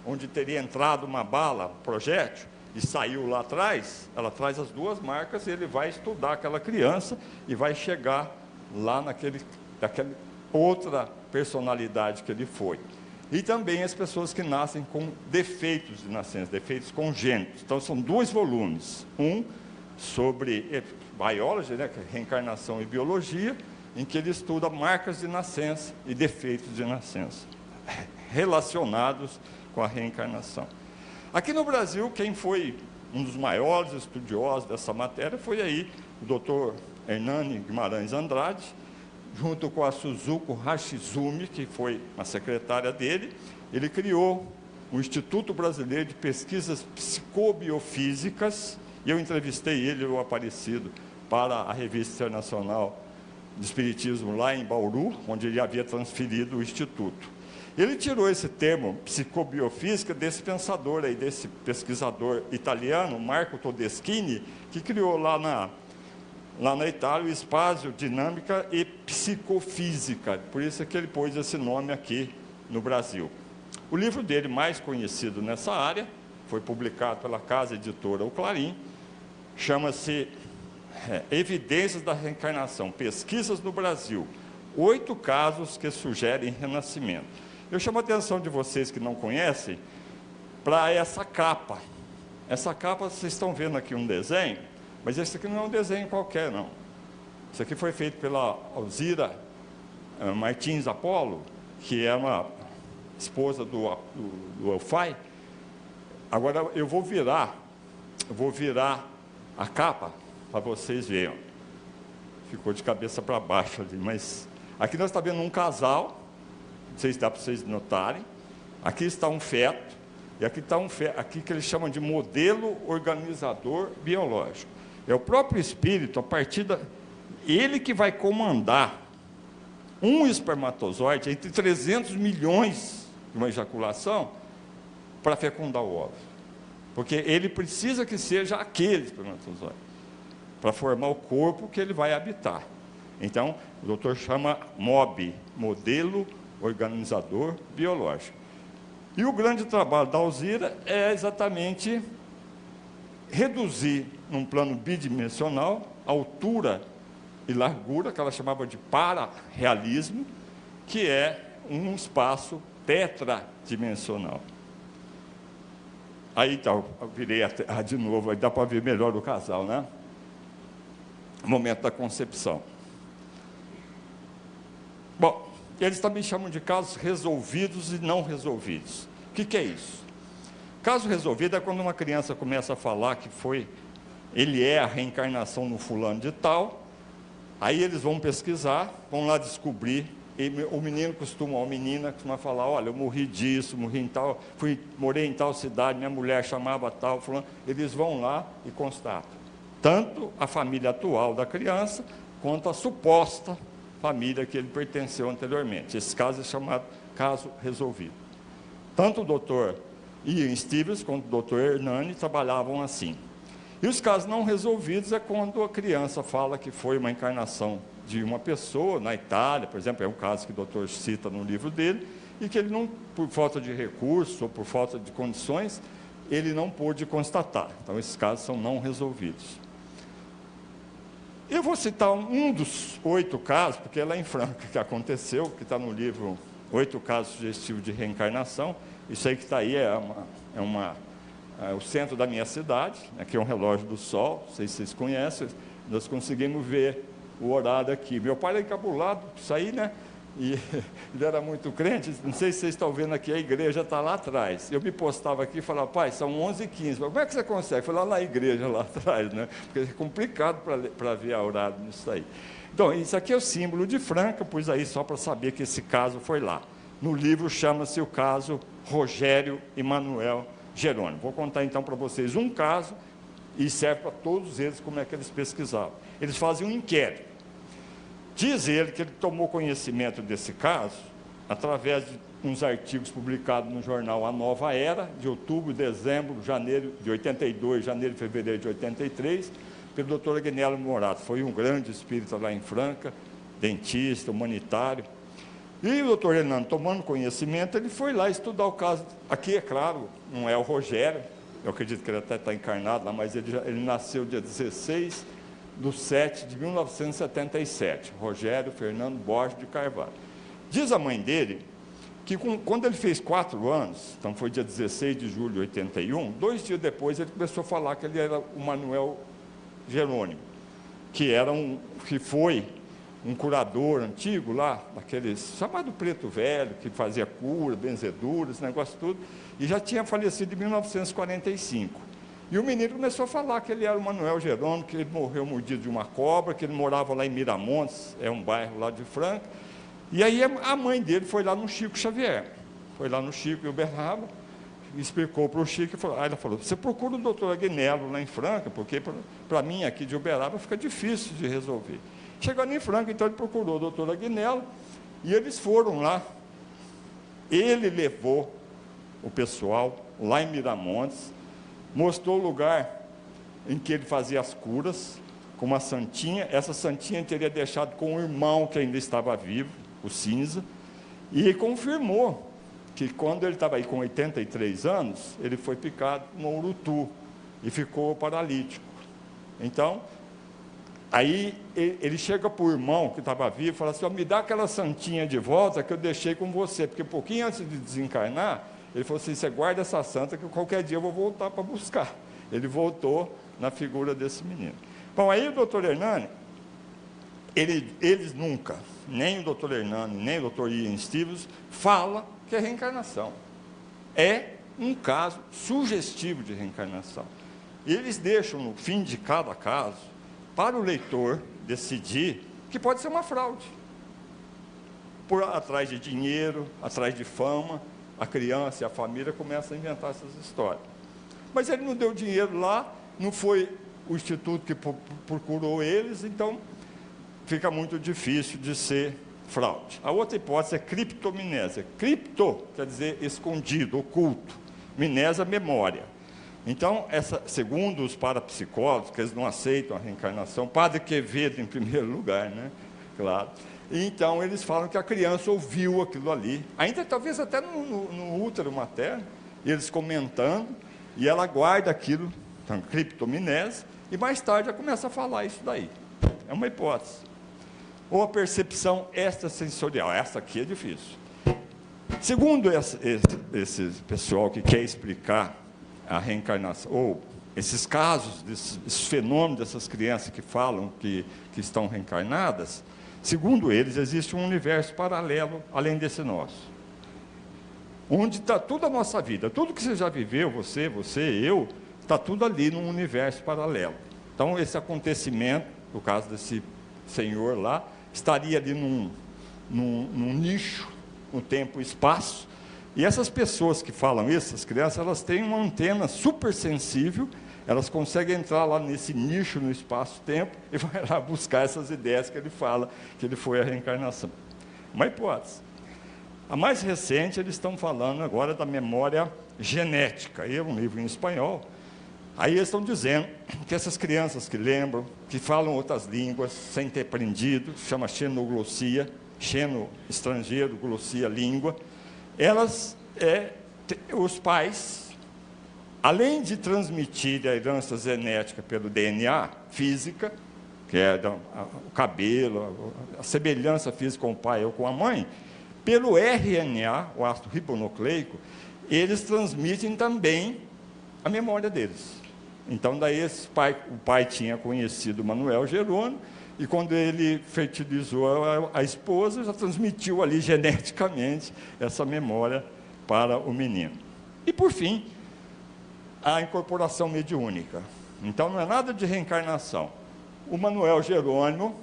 onde teria entrado uma bala, projétil, e saiu lá atrás, ela traz as 2 marcas e ele vai estudar aquela criança e vai chegar lá daquela outra personalidade que ele foi. E também as pessoas que nascem com defeitos de nascença, defeitos congênitos. Então, são 2 volumes. Um sobre biologia, né, reencarnação e biologia, em que ele estuda marcas de nascença e defeitos de nascença, relacionados com a reencarnação. Aqui no Brasil, quem foi um dos maiores estudiosos dessa matéria foi aí o Dr. Hernani Guimarães Andrade, junto com a Suzuko Hashizumi, que foi a secretária dele. Ele criou o Instituto Brasileiro de Pesquisas Psicobiofísicas, e eu entrevistei ele, o Aparecido, para a revista internacional de espiritismo lá em Bauru, onde ele havia transferido o instituto. Ele tirou esse termo psicobiofísica desse pensador aí, desse pesquisador italiano, Marco Todeschini, que criou lá na Itália o espaço dinâmica e psicofísica. Por isso é que ele pôs esse nome aqui no Brasil. O livro dele mais conhecido nessa área, foi publicado pela casa editora O Clarim, chama-se Evidências da Reencarnação, Pesquisas no Brasil, 8 casos que sugerem renascimento. Eu chamo a atenção de vocês que não conhecem para essa capa. Essa capa, vocês estão vendo aqui um desenho, mas esse aqui não é um desenho qualquer, não. Isso aqui foi feito pela Alzira Martins Apolo, que é uma esposa do Elfai. Agora eu vou virar a capa para vocês verem. Ficou de cabeça para baixo ali, mas aqui nós estamos vendo um casal, não sei se dá para vocês notarem. Aqui está um feto, e aqui está um feto, aqui que eles chamam de modelo organizador biológico. É o próprio espírito, a partir da... ele que vai comandar um espermatozoide entre 300 milhões de uma ejaculação para fecundar o óvulo. Porque ele precisa que seja aquele espermatozoide para formar o corpo que ele vai habitar. Então, o doutor chama MOB, modelo organizador biológico. E o grande trabalho da Alzira é exatamente reduzir, num plano bidimensional, altura e largura, que ela chamava de pararrealismo, que é um espaço tetradimensional. Aí tá, eu virei de novo, aí dá para ver melhor o casal, né? O momento da concepção. Bom, eles também chamam de casos resolvidos e não resolvidos. O que é isso? Caso resolvido é quando uma criança começa a falar que ele é a reencarnação no fulano de tal, aí eles vão pesquisar, vão lá descobrir, e o menino ou a menina costuma falar, olha, eu morri disso, morri em tal, morei em tal cidade, minha mulher chamava tal, fulano. Eles vão lá e constatam. Tanto a família atual da criança, quanto a suposta família que ele pertenceu anteriormente. Esse caso é chamado caso resolvido. Tanto o doutor Ian Stevens quanto o doutor Hernani trabalhavam assim. E os casos não resolvidos é quando a criança fala que foi uma encarnação de uma pessoa na Itália, por exemplo, é um caso que o doutor cita no livro dele, e que ele não, por falta de recursos ou por falta de condições, ele não pôde constatar. Então, esses casos são não resolvidos. Eu vou citar um dos 8 casos, porque é lá em Franca que aconteceu, que está no livro 8 casos sugestivos de reencarnação. Isso aí que está aí é o centro da minha cidade, aqui é um relógio do sol, não sei se vocês conhecem, nós conseguimos ver o horário aqui. Meu pai era encabulado, isso aí, né? E ele era muito crente, não sei se vocês estão vendo aqui, a igreja está lá atrás. Eu me postava aqui e falava, pai, são 11h15. Como é que você consegue? Foi lá na igreja, lá atrás, né? Porque é complicado para ver a horário nisso aí. Então, isso aqui é o símbolo de Franca, pus aí só para saber que esse caso foi lá. No livro chama-se o caso Rogério e Manuel Jerônimo. Vou contar então para vocês um caso, e serve para todos eles como é que eles pesquisavam. Eles fazem um inquérito. Diz ele que ele tomou conhecimento desse caso através de uns artigos publicados no jornal A Nova Era, de outubro, dezembro, janeiro de 82, janeiro e fevereiro de 83, pelo doutor Agnello Morato. Foi um grande espírita lá em Franca, dentista, humanitário. E o doutor Hernando, tomando conhecimento, ele foi lá estudar o caso. Aqui, é claro, não é o Rogério, eu acredito que ele até está encarnado lá, mas ele nasceu dia 16/7 de 1977, Rogério Fernando Borges de Carvalho. Diz a mãe dele que quando ele fez 4 anos, então foi dia 16 de julho de 81, 2 dias depois ele começou a falar que ele era o Manuel Jerônimo, que foi um curador antigo lá, daqueles chamado Preto Velho, que fazia cura, benzeduras, esse negócio tudo, e já tinha falecido em 1945. E o menino começou a falar que ele era o Manuel Jerônimo, que ele morreu mordido de uma cobra, que ele morava lá em Miramontes, é um bairro lá de Franca. E aí a mãe dele foi lá no Chico Xavier, foi lá no Chico e Uberaba, explicou para o Chico, ela falou, você procura o doutor Agnello lá em Franca, porque para mim aqui de Uberaba fica difícil de resolver. Chegando em Franca, então ele procurou o doutor Agnello, e eles foram lá. Ele levou o pessoal lá em Miramontes, mostrou o lugar em que ele fazia as curas, com uma santinha. Essa santinha ele teria deixado com o irmão que ainda estava vivo, o Cinza, e confirmou que quando ele estava aí com 83 anos, ele foi picado no urutu e ficou paralítico. Então, aí ele chega para o irmão que estava vivo e fala assim: me dá aquela santinha de volta que eu deixei com você, porque pouquinho antes de desencarnar, ele falou assim: você guarda essa santa que qualquer dia eu vou voltar para buscar. Ele voltou na figura desse menino. Bom, aí o doutor Hernani, eles nunca, nem o doutor Hernani, nem o doutor Ian Stevens, fala que é reencarnação. É um caso sugestivo de reencarnação. E eles deixam no fim de cada caso para o leitor decidir que pode ser uma fraude. Por atrás de dinheiro, atrás de fama, a criança e a família começam a inventar essas histórias. Mas ele não deu dinheiro lá, não foi o instituto que procurou eles, então fica muito difícil de ser fraude. A outra hipótese é criptominésia. Cripto quer dizer escondido, oculto. Minésia, memória. Então, segundo os parapsicólogos, que eles não aceitam a reencarnação, Padre Quevedo em primeiro lugar, né? Claro. Então, eles falam que a criança ouviu aquilo ali, ainda talvez até no útero materno, eles comentando, e ela guarda aquilo, então, criptominésia, e mais tarde ela começa a falar isso daí. É uma hipótese. Ou a percepção extrasensorial. Essa aqui é difícil. Segundo esse pessoal que quer explicar a reencarnação, ou esses casos, esses fenômenos dessas crianças que falam que estão reencarnadas, segundo eles, existe um universo paralelo além desse nosso, onde está toda a nossa vida, tudo que você já viveu, você, eu, está tudo ali num universo paralelo. Então, esse acontecimento, no caso desse senhor lá, estaria ali num nicho, no tempo e espaço, e essas pessoas que falam isso, essas crianças, elas têm uma antena super sensível, elas conseguem entrar lá nesse nicho, no espaço-tempo, e vai lá buscar essas ideias que ele fala, que ele foi a reencarnação. Uma hipótese. A mais recente, eles estão falando agora da memória genética, aí é um livro em espanhol. Aí eles estão dizendo que essas crianças que lembram, que falam outras línguas, sem ter aprendido, chama xenoglossia, xeno estrangeiro, glossia língua, elas, os pais, além de transmitir a herança genética pelo DNA física, que é o cabelo, a semelhança física com o pai ou com a mãe, pelo RNA, o ácido ribonucleico, eles transmitem também a memória deles. Então, daí o pai tinha conhecido Manuel Jerônimo, e quando ele fertilizou a esposa, já transmitiu ali geneticamente essa memória para o menino. E, por fim, a incorporação mediúnica. Então, não é nada de reencarnação. O Manuel Jerônimo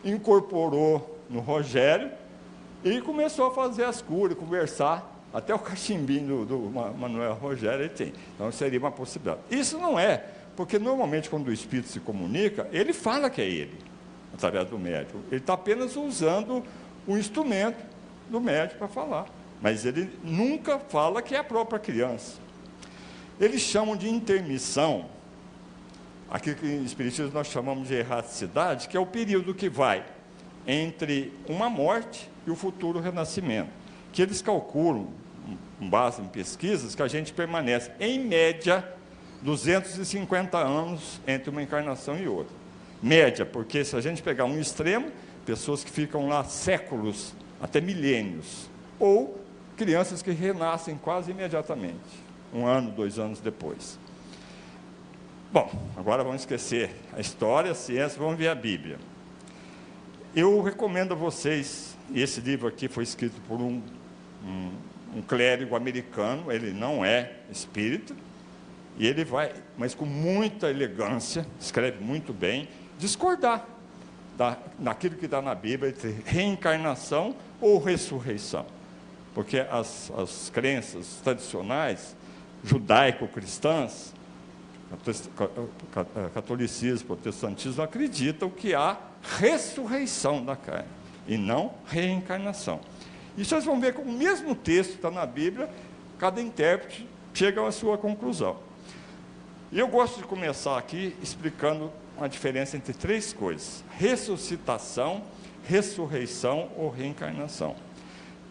incorporou no Rogério e começou a fazer as curas, conversar. Até o cachimbinho do Manuel Rogério ele tem. Então, seria uma possibilidade. Isso não é, porque normalmente quando o espírito se comunica, ele fala que é ele, através do médium. Ele está apenas usando o instrumento do médium para falar. Mas ele nunca fala que é a própria criança. Eles chamam de intermissão, aquilo que em espiritismo nós chamamos de erraticidade, que é o período que vai entre uma morte e o futuro renascimento, que eles calculam, com base em pesquisas, que a gente permanece, em média, 250 anos entre uma encarnação e outra. Média, porque se a gente pegar um extremo, pessoas que ficam lá séculos, até milênios, ou crianças que renascem quase imediatamente, 1 ano, 2 anos depois. Bom, agora vamos esquecer a história, a ciência, vamos ver a Bíblia. Eu recomendo a vocês, e esse livro aqui foi escrito por um clérigo americano, ele não é espírita, e ele vai, mas com muita elegância, escreve muito bem, discordar naquilo que está na Bíblia, entre reencarnação ou ressurreição. Porque as crenças tradicionais, judaico-cristãs, catolicismo, protestantismo acreditam que há ressurreição da carne e não reencarnação. E vocês vão ver que o mesmo texto está na Bíblia, cada intérprete chega à sua conclusão. E eu gosto de começar aqui explicando a diferença entre três coisas: ressuscitação, ressurreição ou reencarnação.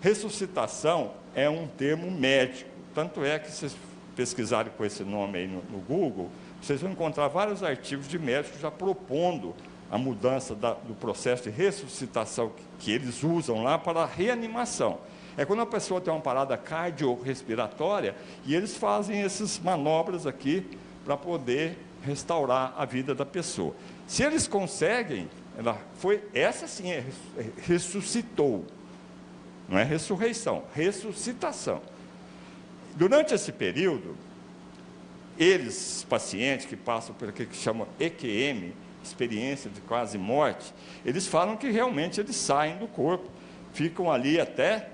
Ressuscitação é um termo médico, tanto é que vocês pesquisarem com esse nome aí no Google, vocês vão encontrar vários artigos de médicos já propondo a mudança do processo de ressuscitação que eles usam lá para a reanimação. É quando a pessoa tem uma parada cardiorrespiratória e eles fazem essas manobras aqui para poder restaurar a vida da pessoa. Se eles conseguem, essa sim ressuscitou. Não é ressurreição, ressuscitação. Durante esse período, eles, pacientes que passam por aquilo que chama EQM, experiência de quase morte, eles falam que realmente eles saem do corpo, ficam ali até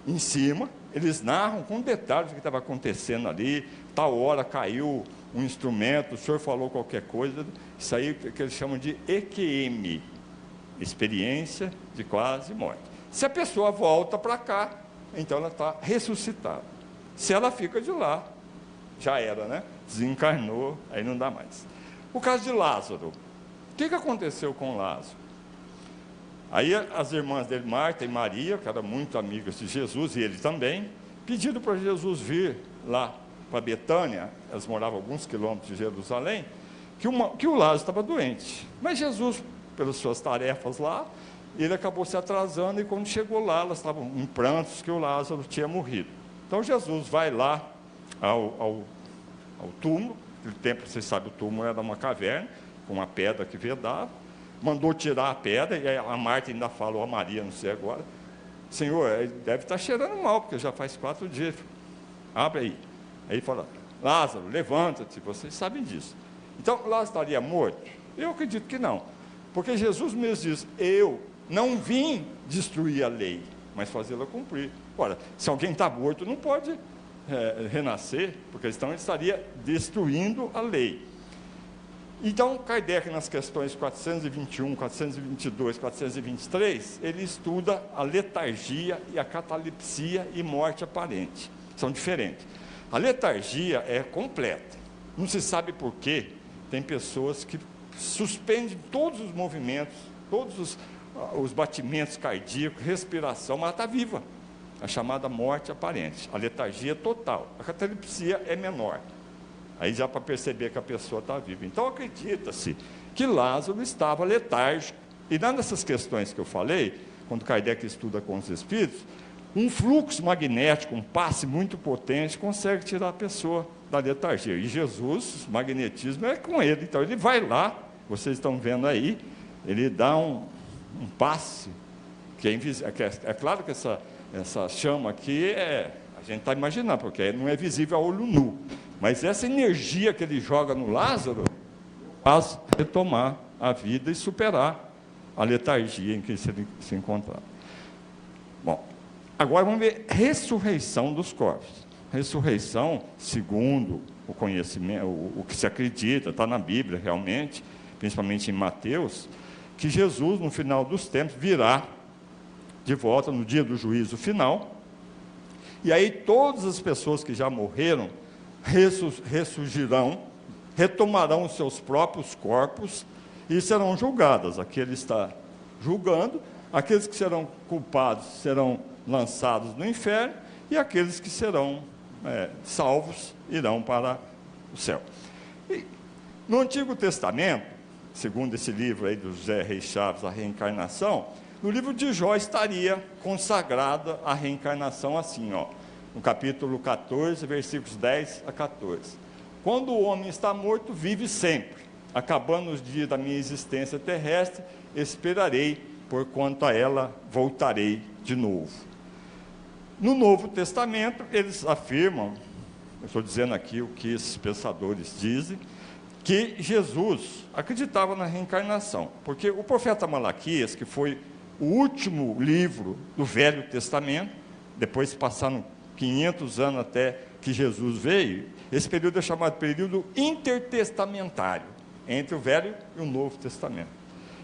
em cima, eles narram com detalhes o que estava acontecendo ali, tal hora caiu um instrumento, o senhor falou qualquer coisa, isso aí que eles chamam de EQM, experiência de quase morte. Se a pessoa volta para cá, então ela está ressuscitada. Se ela fica de lá, já era, né? Desencarnou, aí não dá mais. O caso de Lázaro. O que aconteceu com Lázaro? Aí as irmãs dele, Marta e Maria, que eram muito amigas de Jesus, e ele também, pediram para Jesus vir lá para Betânia, elas moravam alguns quilômetros de Jerusalém, que o Lázaro estava doente. Mas Jesus, pelas suas tarefas lá, ele acabou se atrasando, e quando chegou lá, elas estavam em prantos que o Lázaro tinha morrido. Então Jesus vai lá ao túmulo, naquele tempo, vocês sabem, o túmulo era uma caverna, com uma pedra que vedava, mandou tirar a pedra, e a Marta ainda falou a Maria, não sei agora, Senhor, deve estar cheirando mal, porque já faz 4 dias, abre aí. Aí ele fala, Lázaro, levanta-te, vocês sabem disso. Então, Lázaro estaria morto? Eu acredito que não, porque Jesus mesmo diz, eu não vim destruir a lei, mas fazê-la cumprir. Ora, se alguém está morto, não pode renascer, porque senão ele estaria destruindo a lei. Então, Kardec, nas questões 421, 422, 423, ele estuda a letargia e a catalepsia e morte aparente. São diferentes. A letargia é completa. Não se sabe por quê. Tem pessoas que suspendem todos os movimentos, todos os batimentos cardíacos, respiração, mas ela está viva. A chamada morte aparente. A letargia é total. A catalepsia é menor. Aí já para perceber que a pessoa está viva. Então acredita-se que Lázaro estava letárgico. E nessas questões que eu falei, quando Kardec estuda com os espíritos, um fluxo magnético, um passe muito potente, consegue tirar a pessoa da letargia. E Jesus, o magnetismo é com ele. Então ele vai lá, vocês estão vendo aí, ele dá um passe, que é invisível. É claro que essa chama aqui a gente está imaginando, porque não é visível a olho nu. Mas essa energia que ele joga no Lázaro faz retomar a vida e superar a letargia em que ele se encontrava. Bom, agora vamos ver ressurreição dos corpos. Ressurreição, segundo o conhecimento, o que se acredita, está na Bíblia realmente, principalmente em Mateus, que Jesus, no final dos tempos, virá de volta no dia do juízo final, e aí todas as pessoas que já morreram ressurgirão, retomarão os seus próprios corpos e serão julgadas. Aqui ele está julgando, aqueles que serão culpados serão lançados no inferno, e aqueles que serão salvos irão para o céu. E, no Antigo Testamento, segundo esse livro aí do José Reis Chaves, A Reencarnação, no livro de Jó estaria consagrada a reencarnação assim, no capítulo 14, versículos 10 a 14. Quando o homem está morto, vive sempre. Acabando os dias da minha existência terrestre, esperarei, porquanto a ela voltarei de novo. No Novo Testamento, eles afirmam, eu estou dizendo aqui o que esses pensadores dizem, que Jesus acreditava na reencarnação, porque o profeta Malaquias, que foi o último livro do Velho Testamento, depois passaram 500 anos até que Jesus veio, Esse período é chamado período intertestamentário, entre o Velho e o Novo Testamento.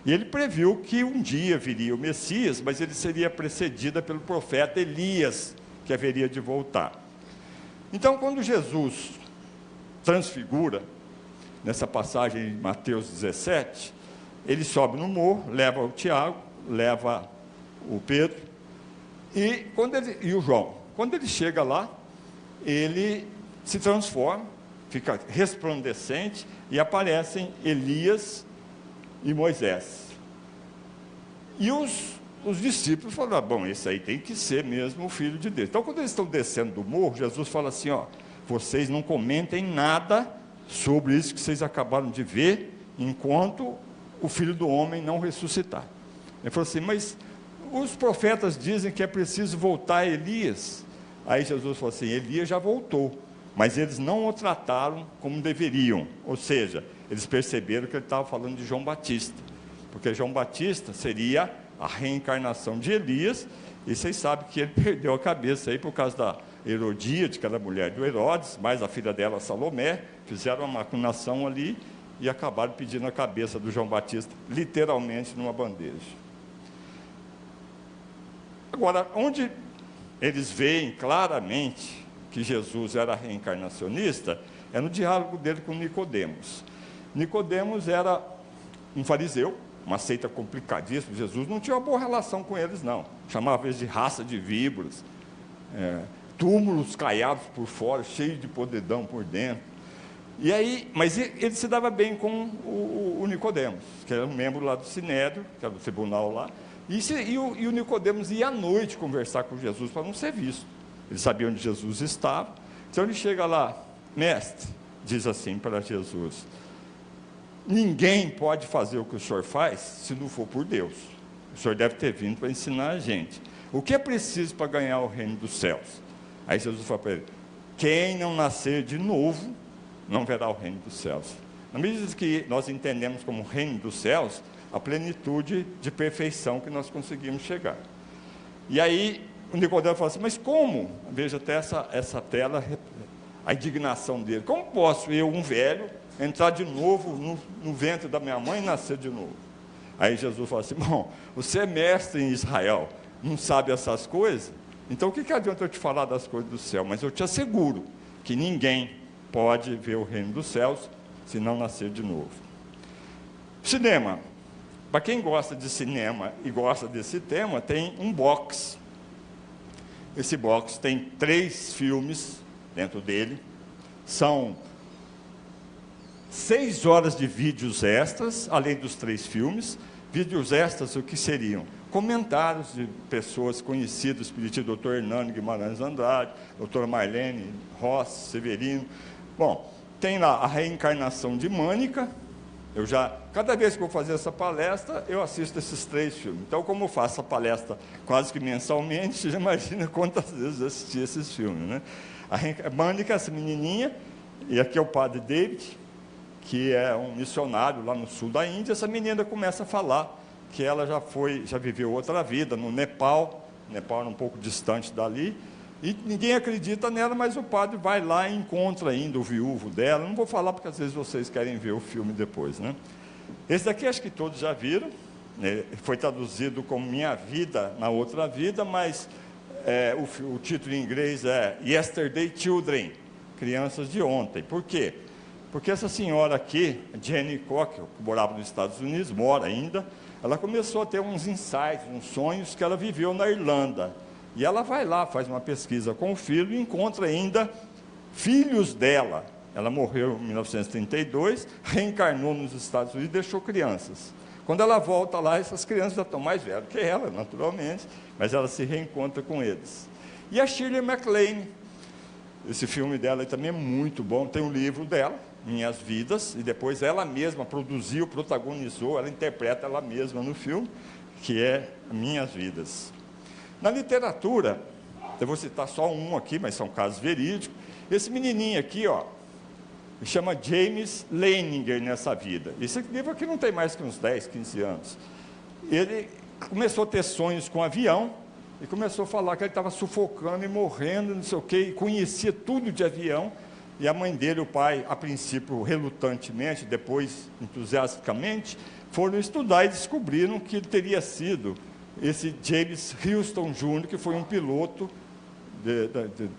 E ele previu que um dia viria o Messias, mas ele seria precedido pelo profeta Elias, que haveria de voltar. Então, quando Jesus transfigura, nessa passagem de Mateus 17, ele sobe no morro, leva o Tiago, leva o Pedro e o João. Quando ele chega lá, ele se transforma, fica resplandecente e aparecem Elias e Moisés. E os discípulos falaram, bom, esse aí tem que ser mesmo o Filho de Deus. Então, quando eles estão descendo do morro, Jesus fala assim, ó, vocês não comentem nada sobre isso que vocês acabaram de ver, enquanto o Filho do Homem não ressuscitar. Ele falou assim, mas os profetas dizem que é preciso voltar Elias. Aí Jesus falou assim, Elias já voltou, mas eles não o trataram como deveriam. Ou seja, eles perceberam que ele estava falando de João Batista, porque João Batista seria a reencarnação de Elias, e vocês sabem que ele perdeu a cabeça aí por causa da Herodíade, que era a mulher do Herodes, mais a filha dela, Salomé, fizeram uma macunação ali e acabaram pedindo a cabeça do João Batista, literalmente numa bandeja. Agora, onde eles veem claramente que Jesus era reencarnacionista, é no diálogo dele com Nicodemos. Nicodemos era um fariseu, uma seita complicadíssima. Jesus não tinha uma boa relação com eles, não. Chamava eles de raça de víboras, túmulos caiados por fora, cheios de podridão por dentro. E aí, mas ele se dava bem com o Nicodemos, que era um membro lá do Sinédrio, que era do tribunal lá. E o Nicodemos ia à noite conversar com Jesus para não ser visto. Ele sabia onde Jesus estava. Então ele chega lá, mestre, diz assim para Jesus, ninguém pode fazer o que o senhor faz se não for por Deus. O senhor deve ter vindo para ensinar a gente. O que é preciso para ganhar o reino dos céus? Aí Jesus fala para ele, quem não nascer de novo, não verá o reino dos céus. Na medida que nós entendemos como reino dos céus, a plenitude de perfeição que nós conseguimos chegar. E aí o Nicodemo fala assim, mas como? Veja até essa tela, a indignação dele. Como posso eu, um velho, entrar de novo no ventre da minha mãe e nascer de novo? Aí Jesus fala assim, bom, você é mestre em Israel, não sabe essas coisas? Então o que adianta eu te falar das coisas do céu? Mas eu te asseguro que ninguém pode ver o reino dos céus se não nascer de novo. Cinema. Para quem gosta de cinema e gosta desse tema, tem um box. Esse box tem 3 filmes dentro dele. São 6 horas de vídeos extras, além dos 3 filmes. Vídeos extras, o que seriam? Comentários de pessoas conhecidas, espiritistas, Dr. Hernando Guimarães Andrade, Dr. Marlene Rossi, Severino. Bom, tem lá a reencarnação de Mânica. Cada vez que eu vou fazer essa palestra, eu assisto esses 3 filmes. Então, como eu faço a palestra quase que mensalmente, você já imagina quantas vezes eu assisti esses filmes, né? A Mânica, essa menininha, e aqui é o padre David, que é um missionário lá no sul da Índia. Essa menina começa a falar que ela já viveu outra vida no Nepal. O Nepal era um pouco distante dali. E ninguém acredita nela, mas o padre vai lá e encontra ainda o viúvo dela. Não vou falar porque às vezes vocês querem ver o filme depois, né? Esse daqui acho que todos já viram, né? Foi traduzido como Minha Vida na Outra Vida, mas o título em inglês é Yesterday Children, Crianças de Ontem. Por quê? Porque essa senhora aqui, Jenny Cocker, que morava nos Estados Unidos, mora ainda, ela começou a ter uns insights, uns sonhos que ela viveu na Irlanda. E ela vai lá, faz uma pesquisa com o filho e encontra ainda filhos dela. Ela morreu em 1932, reencarnou nos Estados Unidos e deixou crianças. Quando ela volta lá, essas crianças já estão mais velhas que ela, naturalmente, mas ela se reencontra com eles. E a Shirley MacLaine, esse filme dela também é muito bom, tem um livro dela, Minhas Vidas, e depois ela mesma produziu, protagonizou, ela interpreta ela mesma no filme, que é Minhas Vidas. Na literatura, eu vou citar só um aqui, mas são casos verídicos. Esse menininho aqui, ó, chama James Leininger nessa vida. Esse livro aqui não tem mais que uns 10, 15 anos. Ele começou a ter sonhos com avião e começou a falar que ele estava sufocando e morrendo, não sei o quê, e conhecia tudo de avião. e a mãe dele, o pai, a princípio relutantemente, depois entusiasticamente, foram estudar e descobriram que ele teria sido esse James Houston Jr., que foi um piloto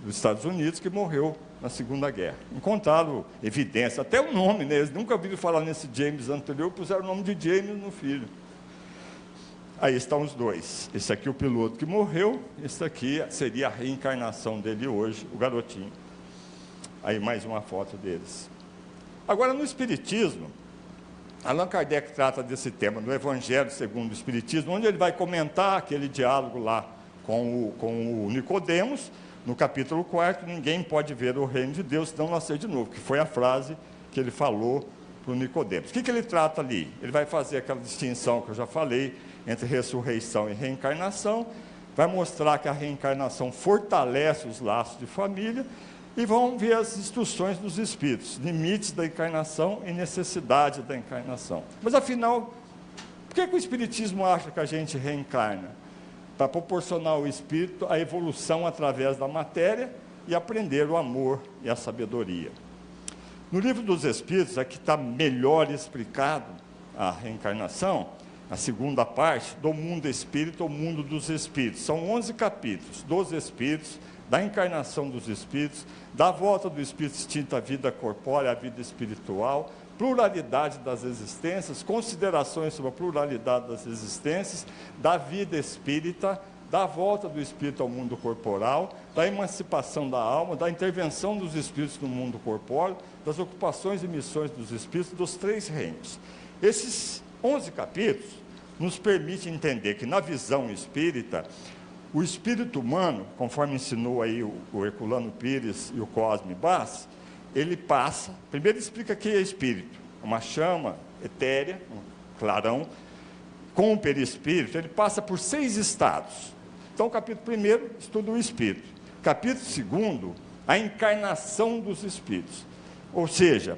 dos Estados Unidos, que morreu na Segunda Guerra. Encontraram evidência, até o nome, né? Eles nunca ouviram falar nesse James anterior, puseram o nome de James no filho. Aí estão os dois. Esse aqui é o piloto que morreu, esse aqui seria a reencarnação dele hoje, o garotinho. Aí mais uma foto deles. Agora, no Espiritismo, Allan Kardec trata desse tema no Evangelho segundo o Espiritismo, onde ele vai comentar aquele diálogo lá com o Nicodemos, no capítulo 4, ninguém pode ver o reino de Deus se não nascer de novo, que foi a frase que ele falou para o Nicodemos. O que ele trata ali? Ele vai fazer aquela distinção que eu já falei, entre ressurreição e reencarnação, vai mostrar que a reencarnação fortalece os laços de família, e vão ver as instruções dos Espíritos, limites da encarnação e necessidade da encarnação. Mas, afinal, por que o Espiritismo acha que a gente reencarna? Para proporcionar ao Espírito a evolução através da matéria e aprender o amor e a sabedoria. No Livro dos Espíritos, aqui está melhor explicado a reencarnação, a segunda parte, do mundo espírita ao mundo dos espíritos. São 11 capítulos dos espíritos, da encarnação dos espíritos, da volta do espírito extinto à vida corpórea, à vida espiritual, pluralidade das existências, considerações sobre a pluralidade das existências, da vida espírita, da volta do espírito ao mundo corporal, da emancipação da alma, da intervenção dos espíritos no mundo corpóreo, das ocupações e missões dos espíritos, dos 3 reinos. Esses 11 capítulos nos permitem entender que, na visão espírita, o espírito humano, conforme ensinou aí o Herculano Pires e o Cosme Bass, ele passa, primeiro explica o que é espírito, uma chama etérea, um clarão, com o perispírito, ele passa por 6 estados. Então, capítulo 1 estuda o espírito. Capítulo 2, a encarnação dos espíritos. Ou seja,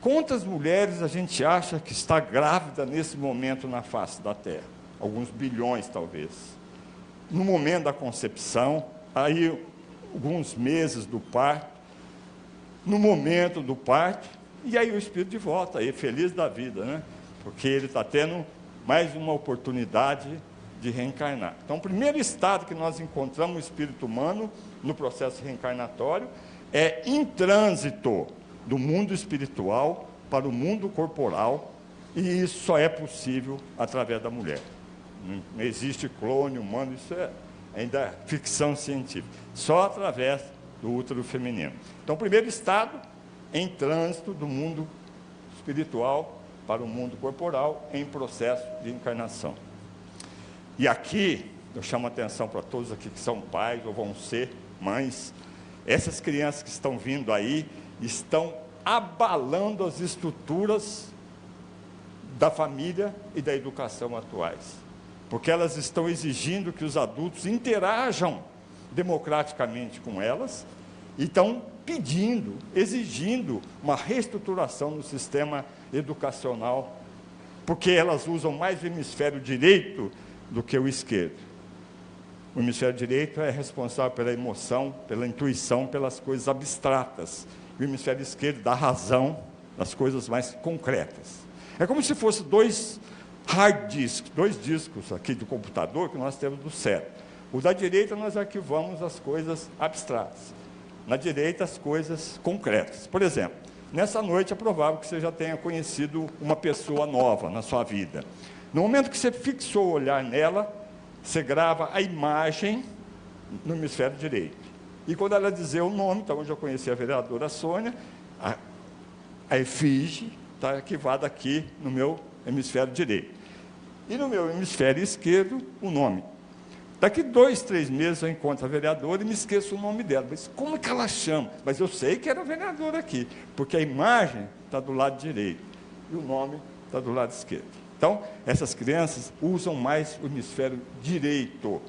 quantas mulheres a gente acha que está grávida nesse momento na face da Terra? Alguns bilhões, talvez. No momento da concepção, aí alguns meses do parto, no momento do parto, e aí o espírito de volta, aí feliz da vida, né? Porque ele está tendo mais uma oportunidade de reencarnar. Então, o primeiro estado que nós encontramos o espírito humano no processo reencarnatório é em trânsito do mundo espiritual para o mundo corporal, e isso só é possível através da mulher. Não existe clone humano, isso ainda é ficção científica. Só através do útero feminino. Então, o primeiro estado, em trânsito do mundo espiritual para o mundo corporal, em processo de encarnação. E aqui, eu chamo a atenção para todos aqui que são pais ou vão ser mães, essas crianças que estão vindo aí, estão abalando as estruturas da família e da educação atuais. Porque elas estão exigindo que os adultos interajam democraticamente com elas, e estão pedindo, exigindo uma reestruturação no sistema educacional, porque elas usam mais o hemisfério direito do que o esquerdo. O hemisfério direito é responsável pela emoção, pela intuição, pelas coisas abstratas. O hemisfério esquerdo dá razão das coisas mais concretas. É como se fosse 2 hard disks, 2 discos aqui do computador que nós temos do cérebro. O da direita nós arquivamos as coisas abstratas. Na direita, as coisas concretas. Por exemplo, nessa noite é provável que você já tenha conhecido uma pessoa nova na sua vida. No momento que você fixou o olhar nela, você grava a imagem no hemisfério direito. E quando ela dizer o nome, então onde eu conheci a vereadora Sônia, a efígie está arquivada aqui no meu hemisfério direito. E no meu hemisfério esquerdo, o nome. Daqui 2, 3 meses eu encontro a vereadora e me esqueço o nome dela. Mas como é que ela chama? Mas eu sei que era a vereadora aqui, porque a imagem está do lado direito e o nome está do lado esquerdo. Então, essas crianças usam mais o hemisfério direito.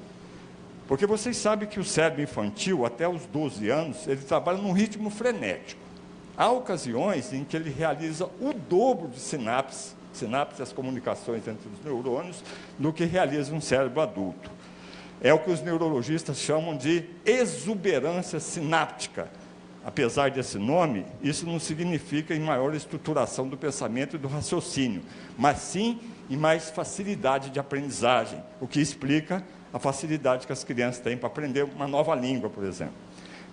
Porque vocês sabem que o cérebro infantil, até os 12 anos, ele trabalha num ritmo frenético. Há ocasiões em que ele realiza o dobro de sinapses, as comunicações entre os neurônios, do que realiza um cérebro adulto. É o que os neurologistas chamam de exuberância sináptica. apesar desse nome, isso não significa em maior estruturação do pensamento e do raciocínio, mas sim em mais facilidade de aprendizagem, o que explica a facilidade que as crianças têm para aprender uma nova língua, por exemplo.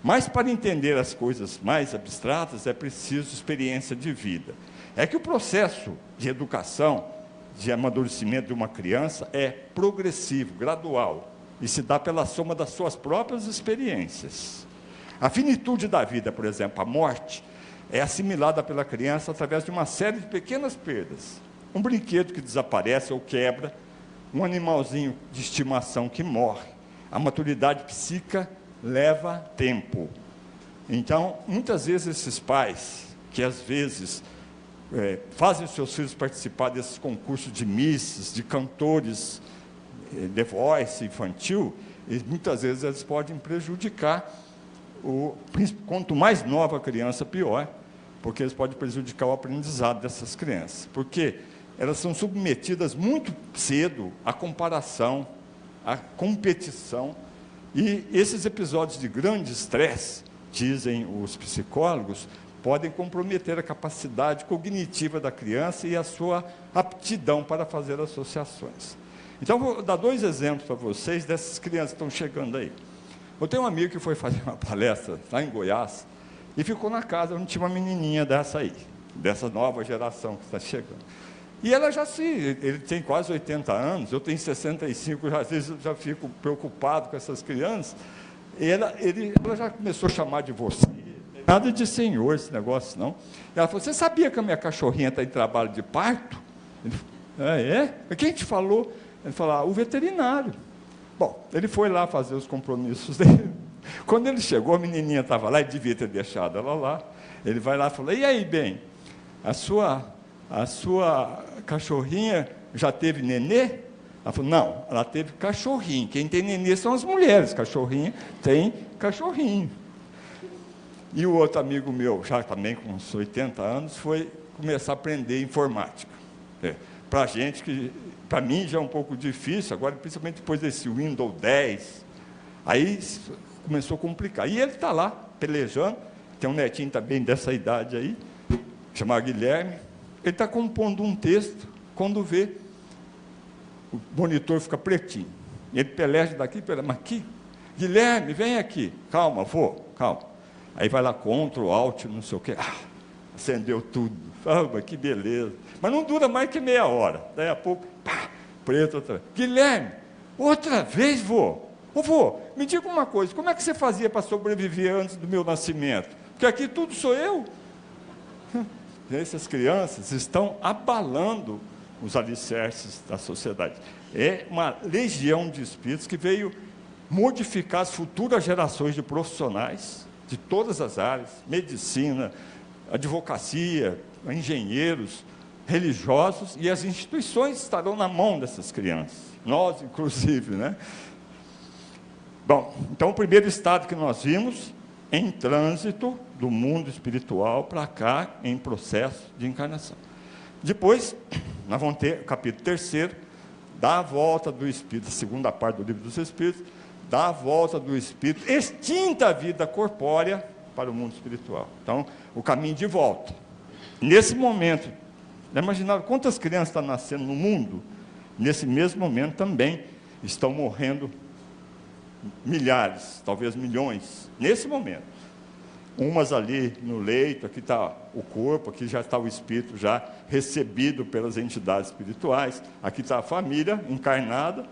Mas para entender as coisas mais abstratas é preciso experiência de vida. É que o processo de educação, de amadurecimento de uma criança é progressivo, gradual, e se dá pela soma das suas próprias experiências. A finitude da vida, por exemplo, a morte, é assimilada pela criança através de uma série de pequenas perdas. Um brinquedo que desaparece ou quebra, um animalzinho de estimação que morre. A maturidade psíquica leva tempo. Então, muitas vezes esses pais, que às vezes fazem os seus filhos participar desses concursos de misses, de cantores, de voice infantil, e muitas vezes eles podem prejudicar, quanto mais nova a criança, pior, porque eles podem prejudicar o aprendizado dessas crianças, porque elas são submetidas muito cedo à comparação, à competição, e esses episódios de grande estresse, dizem os psicólogos, podem comprometer a capacidade cognitiva da criança e a sua aptidão para fazer associações. Então, vou dar 2 exemplos para vocês dessas crianças que estão chegando aí. Eu tenho um amigo que foi fazer uma palestra lá em Goiás e ficou na casa onde tinha uma menininha dessa aí, dessa nova geração que está chegando. E ela ele tem quase 80 anos, eu tenho 65, às vezes eu já fico preocupado com essas crianças. Ela já começou a chamar de você, nada de senhor esse negócio não. Ela falou, você sabia que a minha cachorrinha está em trabalho de parto? Ele falou, é? Quem te falou? Ele falou, o veterinário. Bom, ele foi lá fazer os compromissos dele. Quando ele chegou, a menininha estava lá, e devia ter deixado ela lá. Ele vai lá e fala, e aí, bem, a sua cachorrinha já teve nenê? Ela falou, não, ela teve cachorrinho. Quem tem nenê são as mulheres, cachorrinha tem cachorrinho. E o outro amigo meu, já também com uns 80 anos, foi começar a aprender informática. Para gente que, para mim já é um pouco difícil, agora principalmente depois desse Windows 10, aí começou a complicar. E ele está lá, pelejando, tem um netinho também dessa idade aí, chamado Guilherme, ele está compondo um texto, quando vê, o monitor fica pretinho. E ele peleja daqui, mas aqui, Guilherme, vem aqui. Calma, vô, calma. Aí vai lá, Ctrl, Alt, não sei o quê. Acendeu tudo. Ah, que beleza. Mas não dura mais que meia hora. Daí a pouco, pá, preto outra vez. Guilherme, outra vez, vô? Ô, vô, me diga uma coisa, como é que você fazia para sobreviver antes do meu nascimento? Porque aqui tudo sou eu. Essas crianças estão abalando os alicerces da sociedade. É uma legião de espíritos que veio modificar as futuras gerações de profissionais de todas as áreas, medicina, advocacia, engenheiros, religiosos, e as instituições estarão na mão dessas crianças, nós inclusive, né? Bom, então o primeiro estado que nós vimos, em trânsito do mundo espiritual para cá, em processo de encarnação. Depois, nós vamos ter o capítulo 3º, da volta do Espírito, a segunda parte do Livro dos Espíritos, da volta do Espírito, extinta a vida corpórea para o mundo espiritual. Então, o caminho de volta. Nesse momento, imaginaram quantas crianças estão nascendo no mundo? Nesse mesmo momento também estão morrendo milhares, talvez milhões, nesse momento. Umas ali no leito, aqui está o corpo, aqui já está o espírito já recebido pelas entidades espirituais, aqui está a família encarnada,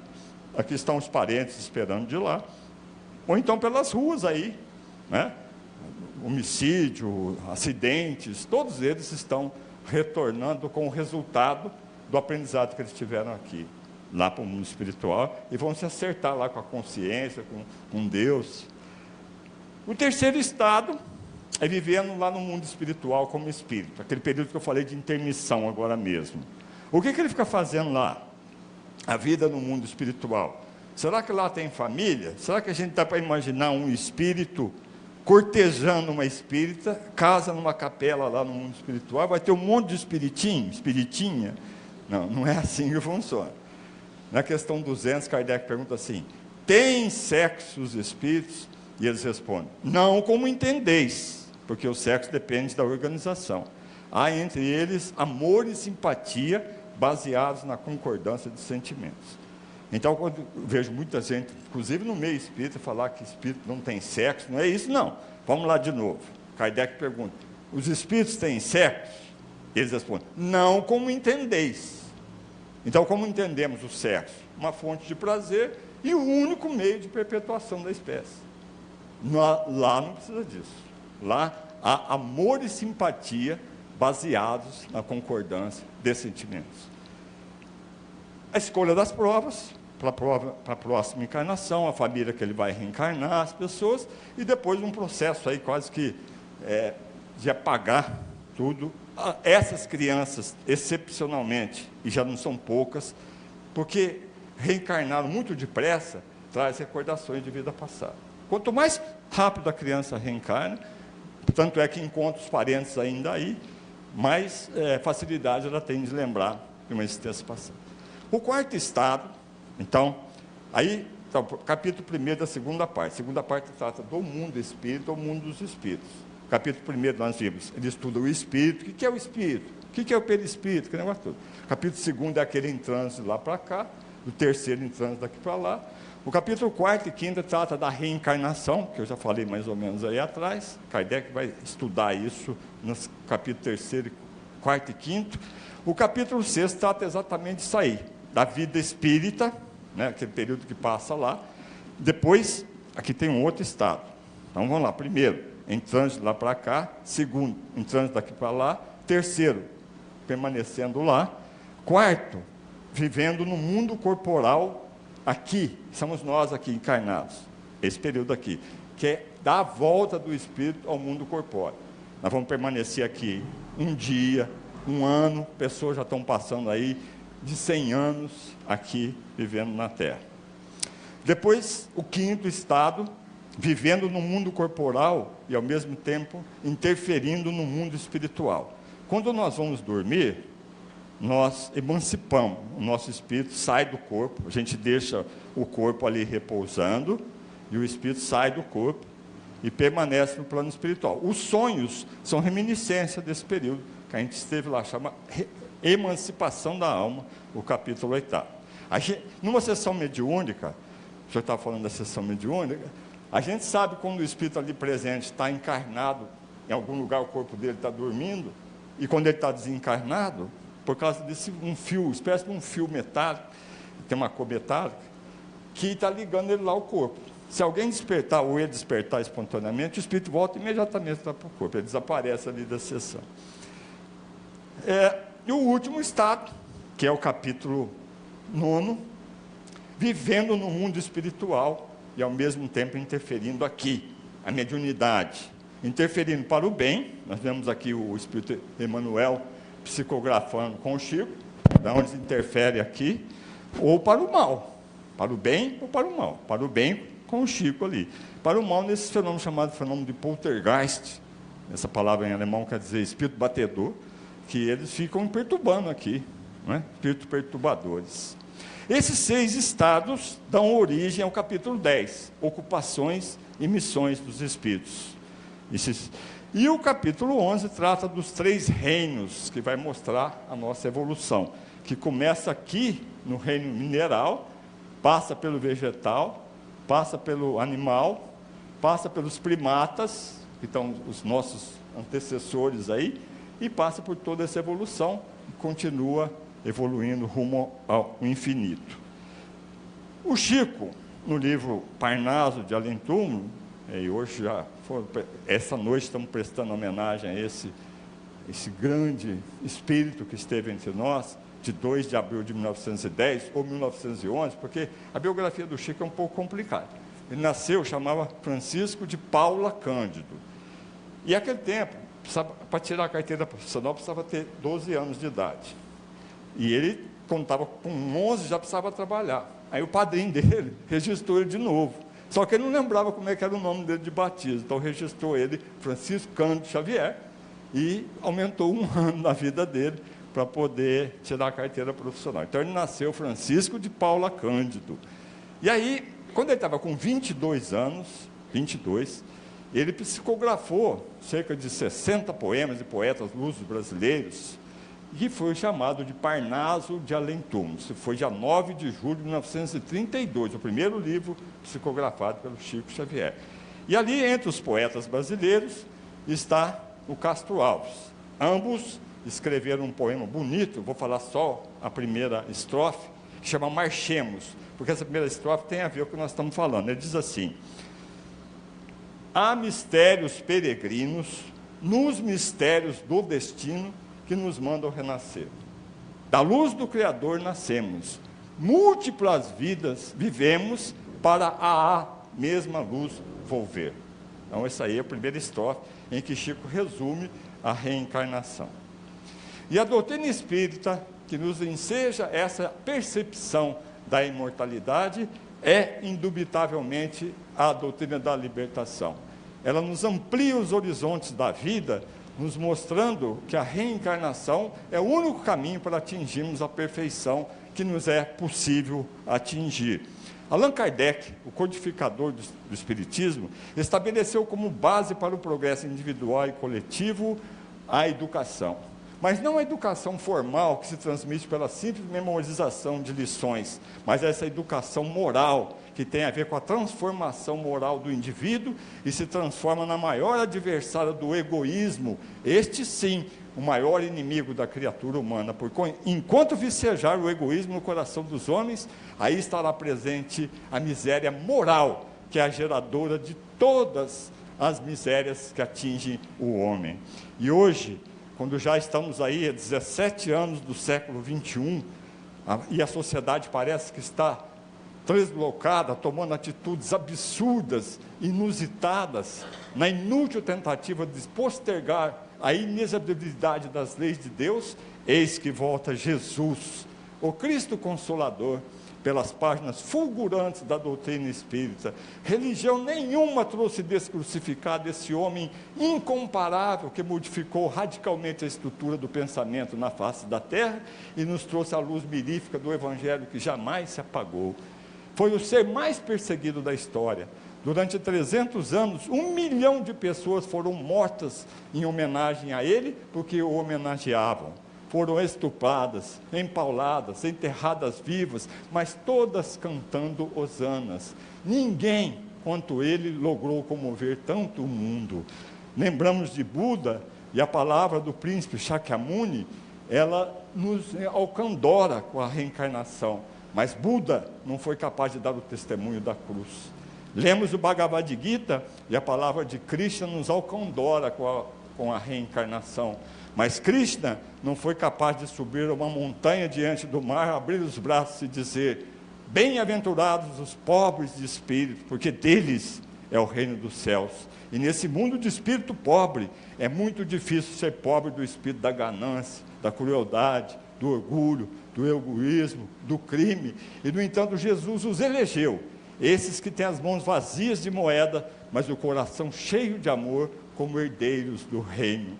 aqui estão os parentes esperando de lá, ou então pelas ruas aí, né? Homicídio, acidentes, todos eles estão retornando com o resultado do aprendizado que eles tiveram aqui, lá para o mundo espiritual, e vão se acertar lá com a consciência, com Deus. O terceiro estado é vivendo lá no mundo espiritual como espírito, aquele período que eu falei de intermissão agora mesmo. O que ele fica fazendo lá? A vida no mundo espiritual. Será que lá tem família? Será que a gente dá para imaginar um espírito cortejando uma espírita, casa numa capela lá no mundo espiritual, vai ter um monte de espiritinha? Não, não é assim que funciona. Na questão 200, Kardec pergunta assim, tem sexo os espíritos? E eles respondem, não como entendeis. porque o sexo depende da organização. Há entre eles amor e simpatia baseados na concordância de sentimentos. Então, quando eu vejo muita gente, inclusive no meio espírita, falar que espírito não tem sexo, não é isso, não. Vamos lá de novo. Kardec pergunta, os espíritos têm sexo? Eles respondem, não como entendeis. Então, como entendemos o sexo? Uma fonte de prazer e o único meio de perpetuação da espécie. Lá não precisa disso. Lá há amor e simpatia baseados na concordância de sentimentos. A escolha das provas, para a próxima encarnação, a família que ele vai reencarnar, as pessoas, e depois um processo aí quase que de apagar tudo. Essas crianças, excepcionalmente, e já não são poucas, porque reencarnaram muito depressa, traz recordações de vida passada. Quanto mais rápido a criança reencarna, tanto é que encontra os parentes ainda aí, mais facilidade ela tem de lembrar de uma existência passada. O quarto estado, então, aí está o capítulo 1º da segunda parte. A segunda parte trata do mundo espírita, o mundo dos espíritos. O capítulo 1º nós vimos, ele estuda o espírito. O que é o espírito? O que é o perispírito? Que negócio todo. O capítulo 2º é aquele em trânsito de lá para cá, o 3º em trânsito daqui para lá. O capítulo 4º e 5º trata da reencarnação, que eu já falei mais ou menos aí atrás. Kardec vai estudar isso nos capítulos 3º, 4º e 5º. O capítulo 6º trata exatamente disso aí, da vida espírita, né, aquele período que passa lá. Depois, aqui tem um outro estado. Então, vamos lá. Primeiro, em trânsito lá para cá. Segundo, em trânsito daqui para lá. Terceiro, permanecendo lá. Quarto, vivendo no mundo corporal aqui. Somos nós aqui encarnados. Esse período aqui, que é dar a volta do espírito ao mundo corpóreo. Nós vamos permanecer aqui um dia, um ano. Pessoas já estão passando aí de 100 anos aqui, vivendo na Terra. Depois, o 5º estado, vivendo no mundo corporal e, ao mesmo tempo, interferindo no mundo espiritual. Quando nós vamos dormir, nós emancipamos, o nosso espírito sai do corpo, a gente deixa o corpo ali repousando, e o espírito sai do corpo e permanece no plano espiritual. Os sonhos são reminiscência desse período, que a gente esteve lá, chama Emancipação da Alma, o capítulo 8º. Numa sessão mediúnica, o senhor estava falando da sessão mediúnica, a gente sabe quando o espírito ali presente está encarnado, em algum lugar o corpo dele está dormindo, e quando ele está desencarnado, por causa desse um fio, espécie de um fio metálico, tem uma cor metálica, que está ligando ele lá ao corpo. Se alguém despertar, ou ele despertar espontaneamente, o espírito volta imediatamente para o corpo, ele desaparece ali da sessão. E o último estado, que é o capítulo 9, vivendo no mundo espiritual e ao mesmo tempo interferindo aqui, a mediunidade, interferindo para o bem. Nós vemos aqui o espírito Emmanuel psicografando com o Chico, da onde interfere aqui, ou para o mal, para o bem ou para o mal, para o bem com o Chico ali, para o mal nesse fenômeno chamado fenômeno de poltergeist, essa palavra em alemão quer dizer espírito batedor, que eles ficam perturbando aqui, né? Espíritos perturbadores. Esses 6 estados dão origem ao capítulo 10, ocupações e missões dos espíritos. E o capítulo 11 trata dos 3 reinos, que vai mostrar a nossa evolução, que começa aqui no reino mineral, passa pelo vegetal, passa pelo animal, passa pelos primatas, que estão os nossos antecessores aí, e passa por toda essa evolução e continua evoluindo rumo ao infinito. O Chico, no livro Parnaso de Além Túmulo, e hoje essa noite estamos prestando homenagem a esse grande espírito que esteve entre nós, de 2 de abril de 1910 ou 1911, porque a biografia do Chico é um pouco complicada. Ele nasceu, chamava Francisco de Paula Cândido. E naquele tempo, para tirar a carteira profissional, precisava ter 12 anos de idade. E ele, quando estava com 11, já precisava trabalhar. Aí o padrinho dele registrou ele de novo. Só que ele não lembrava como é que era o nome dele de batismo. Então registrou ele, Francisco Cândido Xavier, e aumentou 1 ano na vida dele para poder tirar a carteira profissional. Então ele nasceu Francisco de Paula Cândido. E aí, quando ele estava com 22 anos, ele psicografou cerca de 60 poemas de poetas lusos brasileiros, e foi chamado de Parnaso de Além-Túmulo. Isso foi dia 9 de julho de 1932, o primeiro livro psicografado pelo Chico Xavier. E ali, entre os poetas brasileiros, está o Castro Alves. Ambos escreveram um poema bonito, vou falar só a primeira estrofe, que chama Marchemos, porque essa primeira estrofe tem a ver com o que nós estamos falando. Ele diz assim: há mistérios peregrinos nos mistérios do destino que nos mandam renascer. Da luz do Criador nascemos, múltiplas vidas vivemos para a mesma luz volver. Então essa aí é a primeira estrofe em que Chico resume a reencarnação. E a doutrina espírita, que nos enseja essa percepção da imortalidade, é indubitavelmente a doutrina da libertação. Ela nos amplia os horizontes da vida, nos mostrando que a reencarnação é o único caminho para atingirmos a perfeição que nos é possível atingir. Allan Kardec, o codificador do Espiritismo, estabeleceu como base para o progresso individual e coletivo a educação. Mas não a educação formal que se transmite pela simples memorização de lições, mas essa educação moral, que tem a ver com a transformação moral do indivíduo e se transforma na maior adversária do egoísmo, este sim, o maior inimigo da criatura humana, porque enquanto vicejar o egoísmo no coração dos homens, aí estará presente a miséria moral, que é a geradora de todas as misérias que atingem o homem. E hoje, quando já estamos aí há 17 anos do século XXI, e a sociedade parece que está deslocada, tomando atitudes absurdas, inusitadas, na inútil tentativa de postergar a inexabilidade das leis de Deus, eis que volta Jesus, o Cristo Consolador, pelas páginas fulgurantes da doutrina espírita. Religião nenhuma trouxe descrucificado esse homem incomparável que modificou radicalmente a estrutura do pensamento na face da terra e nos trouxe a luz mirífica do Evangelho que jamais se apagou. Foi o ser mais perseguido da história. Durante 300 anos, 1 milhão de pessoas foram mortas em homenagem a ele, porque o homenageavam. Foram estupradas, empauladas, enterradas vivas, mas todas cantando hosanas. Ninguém, quanto ele, logrou comover tanto o mundo. Lembramos de Buda, e a palavra do príncipe Shakyamuni, ela nos alcandora com a reencarnação. Mas Buda não foi capaz de dar o testemunho da cruz. Lemos o Bhagavad Gita, e a palavra de Krishna nos alcandora com a reencarnação. Mas Krishna não foi capaz de subir uma montanha diante do mar, abrir os braços e dizer: bem-aventurados os pobres de espírito, porque deles é o reino dos céus. E nesse mundo de espírito pobre, é muito difícil ser pobre do espírito da ganância, da crueldade, do orgulho, do egoísmo, do crime. E, no entanto, Jesus os elegeu, esses que têm as mãos vazias de moeda, mas o coração cheio de amor, como herdeiros do reino.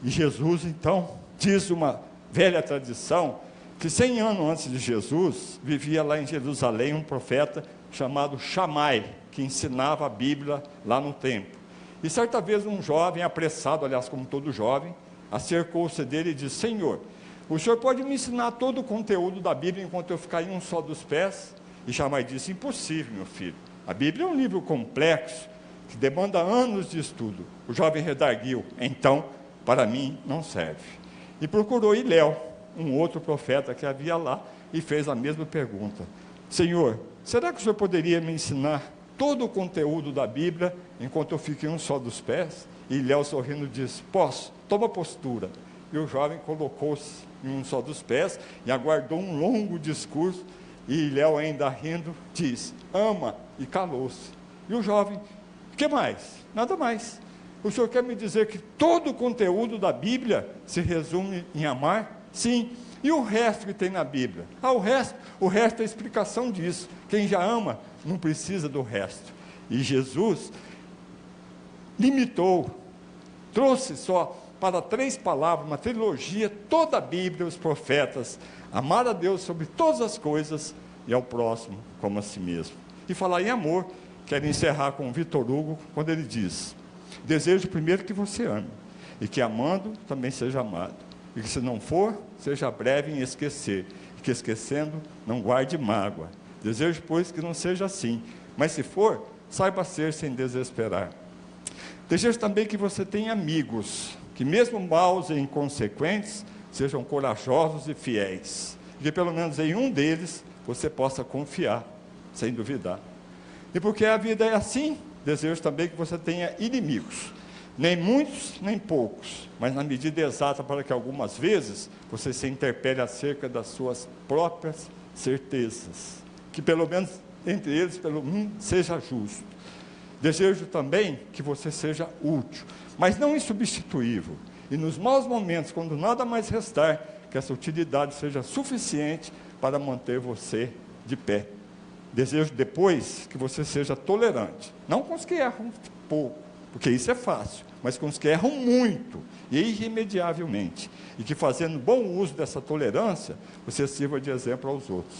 E Jesus, então, diz uma velha tradição, que 100 anos antes de Jesus, vivia lá em Jerusalém um profeta chamado Shammai, que ensinava a Bíblia lá no templo. E certa vez um jovem, apressado, aliás, como todo jovem, acercou-se dele e disse: Senhor, o senhor pode me ensinar todo o conteúdo da Bíblia enquanto eu ficar em um só dos pés? E Shammai disse: impossível, meu filho. A Bíblia é um livro complexo, que demanda anos de estudo. O jovem redarguiu: então, para mim não serve. E procurou Hilel, um outro profeta que havia lá, e fez a mesma pergunta: Senhor, será que o senhor poderia me ensinar todo o conteúdo da Bíblia enquanto eu fico em um só dos pés? E Hilel, sorrindo, disse: posso, toma postura. E o jovem colocou-se em um só dos pés e aguardou um longo discurso. E Hilel, ainda rindo, diz: ama, e calou-se. E o jovem: o que mais? Nada mais. O senhor quer me dizer que todo o conteúdo da Bíblia se resume em amar? Sim. E o resto que tem na Bíblia? O resto é a explicação disso. Quem já ama não precisa do resto. E Jesus limitou, trouxe só para 3 palavras, uma trilogia, toda a Bíblia, os profetas: amar a Deus sobre todas as coisas e ao próximo como a si mesmo. E falar em amor, quero encerrar com Victor Hugo, quando ele diz: Desejo primeiro que você ame, e que amando também seja amado. E que se não for, seja breve em esquecer, e que esquecendo não guarde mágoa. Desejo, pois, que não seja assim, mas se for, saiba ser sem desesperar. Desejo também que você tenha amigos, que mesmo maus e inconsequentes, sejam corajosos e fiéis, e que pelo menos em um deles você possa confiar, sem duvidar. E porque a vida é assim, desejo também que você tenha inimigos, nem muitos, nem poucos, mas na medida exata para que algumas vezes você se interpele acerca das suas próprias certezas, que pelo menos entre eles, pelo menos, seja justo. Desejo também que você seja útil, mas não insubstituível, e nos maus momentos, quando nada mais restar, que essa utilidade seja suficiente para manter você de pé. Desejo depois que você seja tolerante, não com os que erram pouco, porque isso é fácil, mas com os que erram muito e irremediavelmente, e que fazendo bom uso dessa tolerância, você sirva de exemplo aos outros.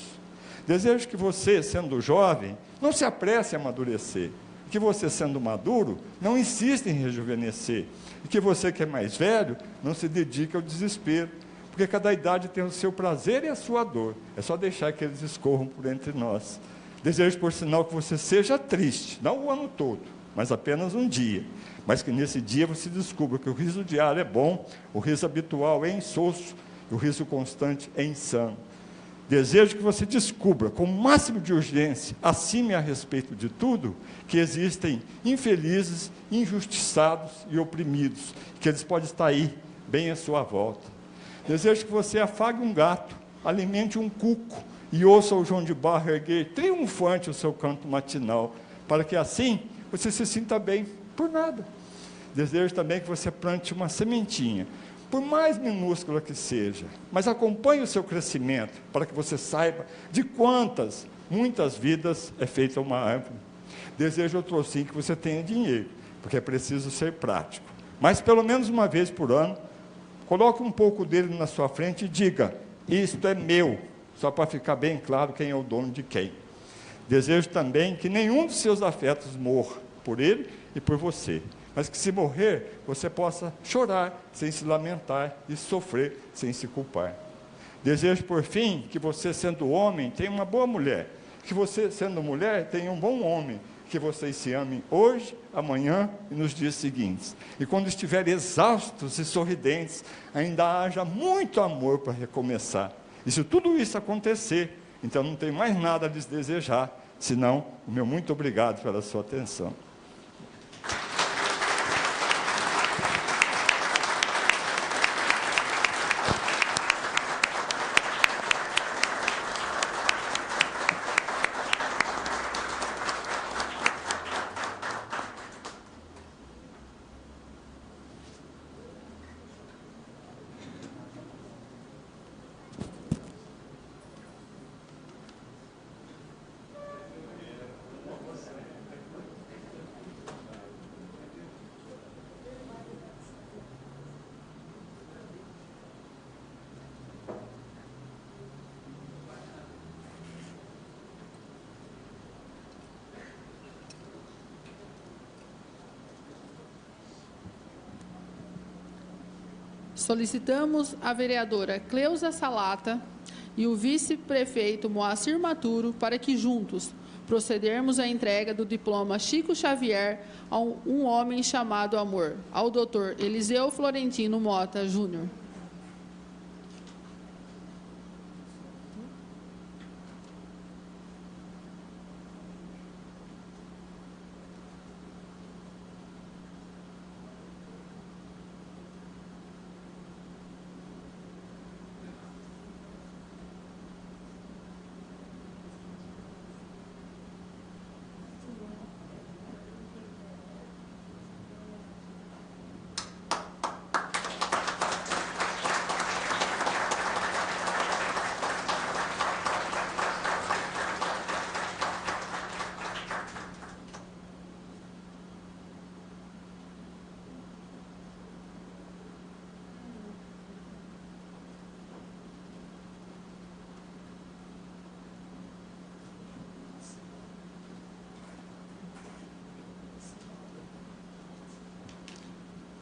Desejo que você, sendo jovem, não se apresse a amadurecer, que você, sendo maduro, não insista em rejuvenescer, e que você, que é mais velho, não se dedique ao desespero, porque cada idade tem o seu prazer e a sua dor, é só deixar que eles escorram por entre nós. Desejo, por sinal, que você seja triste, não o ano todo, mas apenas um dia, mas que nesse dia você descubra que o riso diário é bom, o riso habitual é insosso, e o riso constante é insano. Desejo que você descubra, com o máximo de urgência, acima e a respeito de tudo, que existem infelizes, injustiçados e oprimidos, que eles podem estar aí, bem à sua volta. Desejo que você afague um gato, alimente um cuco, e ouça o João de Barro erguer triunfante o seu canto matinal, para que assim você se sinta bem por nada. Desejo também que você plante uma sementinha, por mais minúscula que seja, mas acompanhe o seu crescimento, para que você saiba de quantas, muitas vidas é feita uma árvore. Desejo outro sim que você tenha dinheiro, porque é preciso ser prático, mas pelo menos uma vez por ano, coloque um pouco dele na sua frente e diga, isto é meu, só para ficar bem claro quem é o dono de quem. Desejo também que nenhum dos seus afetos morra, por ele e por você, mas que se morrer, você possa chorar sem se lamentar e sofrer sem se culpar. Desejo, por fim, que você, sendo homem, tenha uma boa mulher, que você, sendo mulher, tenha um bom homem, que vocês se amem hoje, amanhã e nos dias seguintes. E quando estiverem exaustos e sorridentes, ainda haja muito amor para recomeçar. E se tudo isso acontecer, então não tem mais nada a lhes desejar, senão o meu muito obrigado pela sua atenção. Solicitamos a vereadora Cleusa Salata e o vice-prefeito Moacir Maturo para que juntos procedermos à entrega do diploma Chico Xavier a um homem chamado amor, ao Dr. Eliseu Florentino Mota Júnior.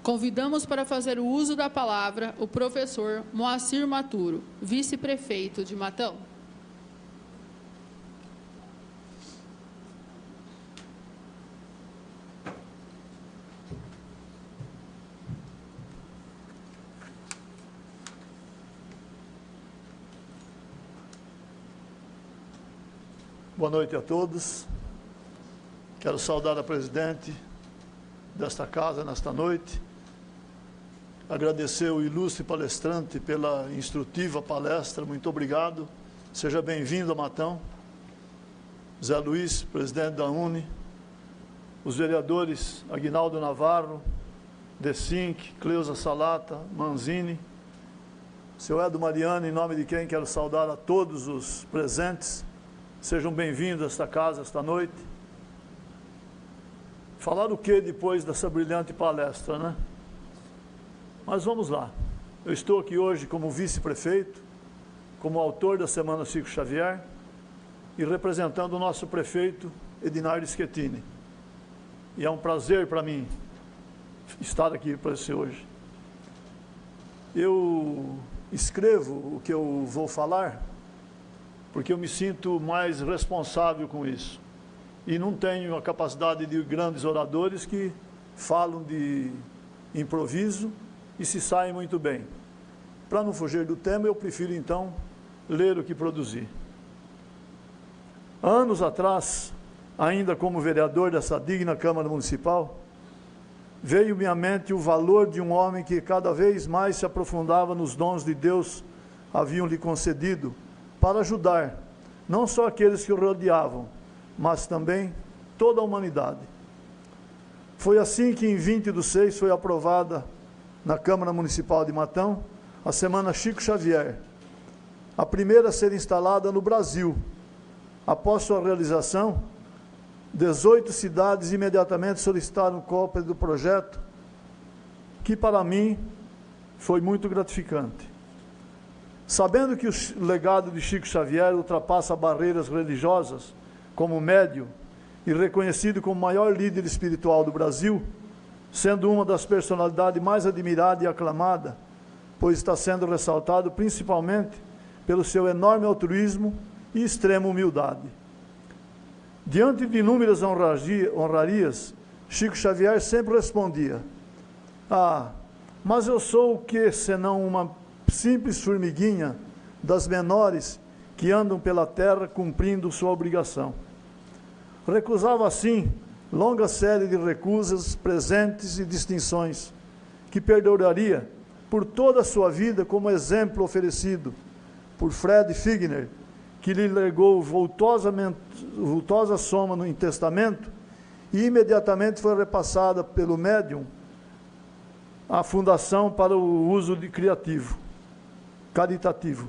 Convidamos para fazer o uso da palavra o professor Moacir Maturo, vice-prefeito de Matão. Boa noite a todos. Quero saudar a presidente desta casa nesta noite. Agradecer o ilustre palestrante pela instrutiva palestra. Muito obrigado. Seja bem-vindo a Matão. Zé Luiz, presidente da UNE. Os vereadores Aguinaldo Navarro, Decinck, Cleusa Salata, Manzini. Seu Edo Mariano, em nome de quem quero saudar a todos os presentes. Sejam bem-vindos a esta casa, esta noite. Falar o que depois dessa brilhante palestra, né? Mas vamos lá. Eu estou aqui hoje como vice-prefeito, como autor da Semana Chico Xavier e representando o nosso prefeito, Edinardo Schettini. E é um prazer para mim estar aqui para você hoje. Eu escrevo o que eu vou falar porque eu me sinto mais responsável com isso. E não tenho a capacidade de grandes oradores que falam de improviso e se saem muito bem. Para não fugir do tema, eu prefiro então ler o que produzi. Anos atrás, ainda como vereador dessa digna Câmara Municipal, veio-me à mente o valor de um homem que cada vez mais se aprofundava nos dons de Deus haviam lhe concedido, para ajudar, não só aqueles que o rodeavam, mas também toda a humanidade. Foi assim que em 20/6 foi aprovada na Câmara Municipal de Matão a Semana Chico Xavier, a primeira a ser instalada no Brasil. Após sua realização, 18 cidades imediatamente solicitaram cópia do projeto, que para mim foi muito gratificante. Sabendo que o legado de Chico Xavier ultrapassa barreiras religiosas como médium e reconhecido como o maior líder espiritual do Brasil, sendo uma das personalidades mais admirada e aclamada, pois está sendo ressaltado principalmente pelo seu enorme altruísmo e extrema humildade. Diante de inúmeras honrarias, Chico Xavier sempre respondia: "Ah, mas eu sou o que, senão uma simples formiguinha das menores que andam pela terra cumprindo sua obrigação." Recusava assim longa série de recusas, presentes e distinções, que perduraria por toda a sua vida como exemplo oferecido por Fred Figner, que lhe legou vultosa soma em testamento e imediatamente foi repassada pelo médium à fundação para o uso caritativo.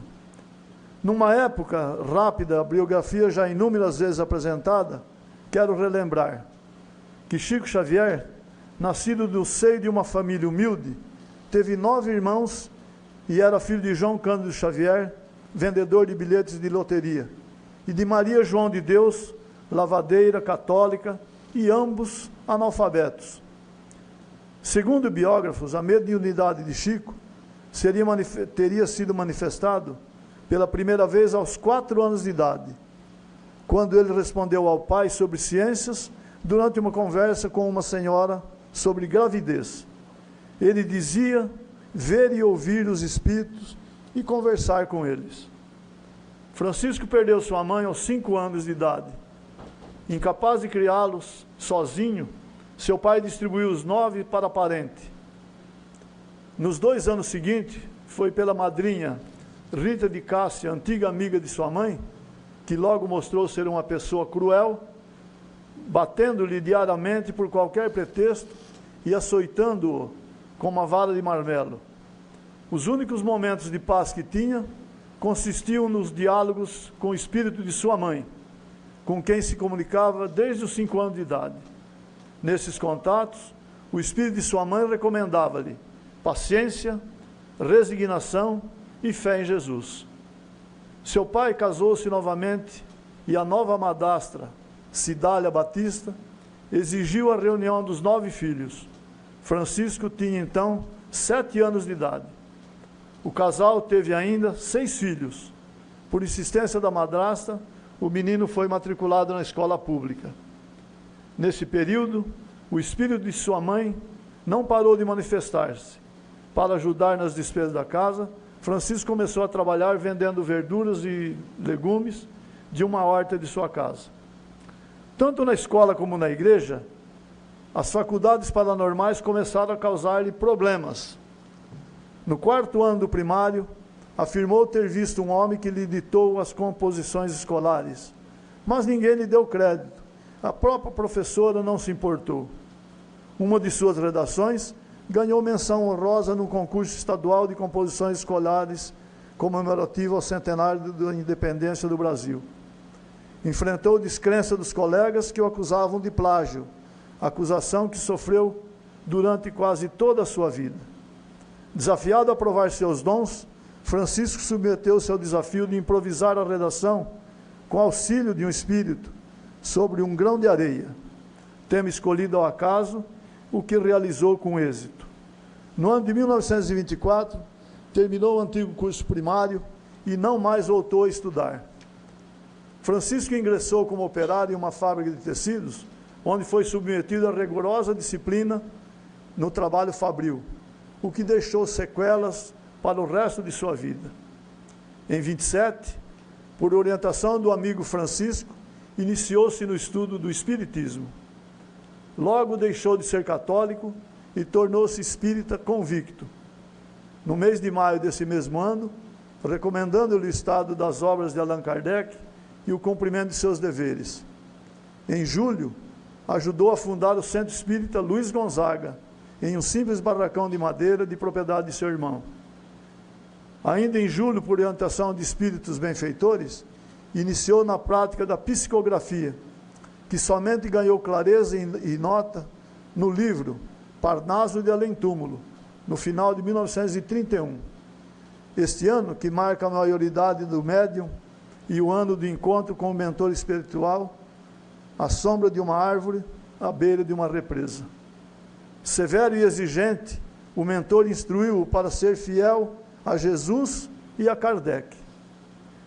Numa época rápida, a biografia já inúmeras vezes apresentada, quero relembrar que Chico Xavier, nascido do seio de uma família humilde, teve 9 irmãos e era filho de João Cândido Xavier, vendedor de bilhetes de loteria, e de Maria João de Deus, lavadeira católica, e ambos analfabetos. Segundo biógrafos, a mediunidade de Chico teria sido manifestado pela primeira vez aos 4 anos de idade, quando ele respondeu ao pai sobre ciências durante uma conversa com uma senhora sobre gravidez. Ele dizia ver e ouvir os espíritos e conversar com eles. Francisco perdeu sua mãe aos 5 anos de idade. Incapaz de criá-los sozinho, seu pai distribuiu os 9 para parente. Nos 2 anos seguintes, foi pela madrinha Rita de Cássia, antiga amiga de sua mãe, que logo mostrou ser uma pessoa cruel, batendo-lhe diariamente por qualquer pretexto e açoitando-o com uma vara de marmelo. Os únicos momentos de paz que tinha consistiam nos diálogos com o espírito de sua mãe, com quem se comunicava desde os 5 anos de idade. Nesses contatos, o espírito de sua mãe recomendava-lhe paciência, resignação e fé em Jesus. Seu pai casou-se novamente e a nova madrasta, Cidália Batista, exigiu a reunião dos 9 filhos. Francisco tinha então 7 anos de idade. O casal teve ainda 6 filhos. Por insistência da madrasta, o menino foi matriculado na escola pública. Nesse período, o espírito de sua mãe não parou de manifestar-se. Para ajudar nas despesas da casa, Francisco começou a trabalhar vendendo verduras e legumes de uma horta de sua casa. Tanto na escola como na igreja, as faculdades paranormais começaram a causar-lhe problemas. No 4º ano do primário, afirmou ter visto um homem que lhe ditou as composições escolares, mas ninguém lhe deu crédito. A própria professora não se importou. Uma de suas redações ganhou menção honrosa no concurso estadual de composições escolares comemorativo ao centenário da independência do Brasil. Enfrentou descrença dos colegas que o acusavam de plágio, acusação que sofreu durante quase toda a sua vida. Desafiado a provar seus dons, Francisco submeteu-se ao desafio de improvisar a redação com auxílio de um espírito sobre um grão de areia, tema escolhido ao acaso, o que realizou com êxito. No ano de 1924, terminou o antigo curso primário e não mais voltou a estudar. Francisco ingressou como operário em uma fábrica de tecidos, onde foi submetido a rigorosa disciplina no trabalho fabril, o que deixou sequelas para o resto de sua vida. Em 27, por orientação do amigo Francisco, iniciou-se no estudo do espiritismo. Logo deixou de ser católico e tornou-se espírita convicto. No mês de maio desse mesmo ano, recomendando-lhe o estado das obras de Allan Kardec e o cumprimento de seus deveres. Em julho, ajudou a fundar o Centro Espírita Luiz Gonzaga, em um simples barracão de madeira de propriedade de seu irmão. Ainda em julho, por orientação de espíritos benfeitores, iniciou na prática da psicografia, que somente ganhou clareza e nota no livro Parnaso de Além Túmulo, no final de 1931. Este ano, que marca a maioridade do médium e o ano do encontro com o mentor espiritual, à sombra de uma árvore, à beira de uma represa. Severo e exigente, o mentor instruiu-o para ser fiel a Jesus e a Kardec.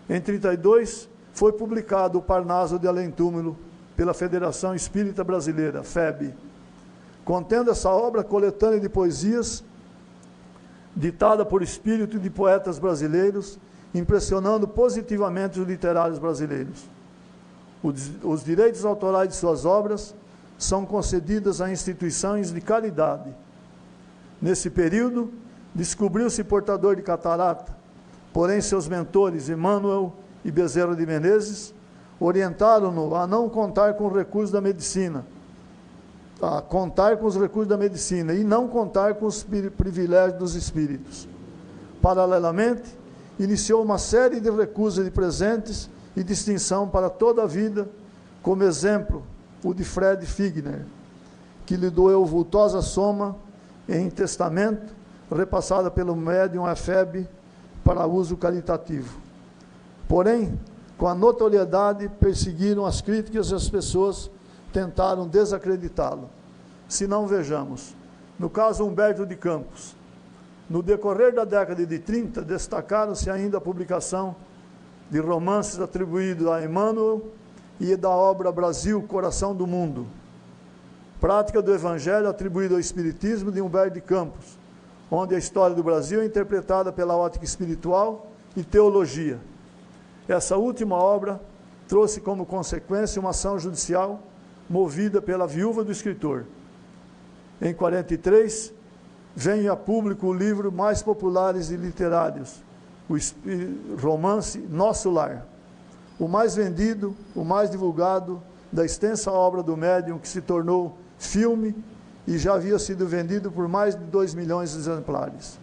Em 32, foi publicado o Parnaso de Além Túmulo pela Federação Espírita Brasileira, FEB, contendo essa obra coletânea de poesias ditada por espírito de poetas brasileiros, impressionando positivamente os literários brasileiros. Os direitos autorais de suas obras são concedidas a instituições de caridade. Nesse período, descobriu-se portador de catarata, porém seus mentores, Emmanuel e Bezerra de Menezes, orientaram-no a não contar com os recursos da medicina, a contar com os recursos da medicina e não contar com os privilégios dos espíritos. Paralelamente, iniciou uma série de recusas de presentes e distinção para toda a vida, como exemplo, o de Fred Figner, que lhe doeu vultosa soma em testamento, repassada pelo médium Efeb para uso caritativo. Porém, com a notoriedade, perseguiram as críticas e as pessoas tentaram desacreditá-lo. Se não, vejamos. No caso Humberto de Campos, no decorrer da década de 30, destacaram-se ainda a publicação de romances atribuídos a Emmanuel e da obra Brasil, Coração do Mundo. Prática do Evangelho atribuído ao Espiritismo de Humberto de Campos, onde a história do Brasil é interpretada pela ótica espiritual e teologia. Essa última obra trouxe como consequência uma ação judicial movida pela viúva do escritor. Em 43, vem a público o livro mais populares e literários, o romance Nosso Lar, o mais vendido, o mais divulgado da extensa obra do médium, que se tornou filme e já havia sido vendido por mais de 2 milhões de exemplares.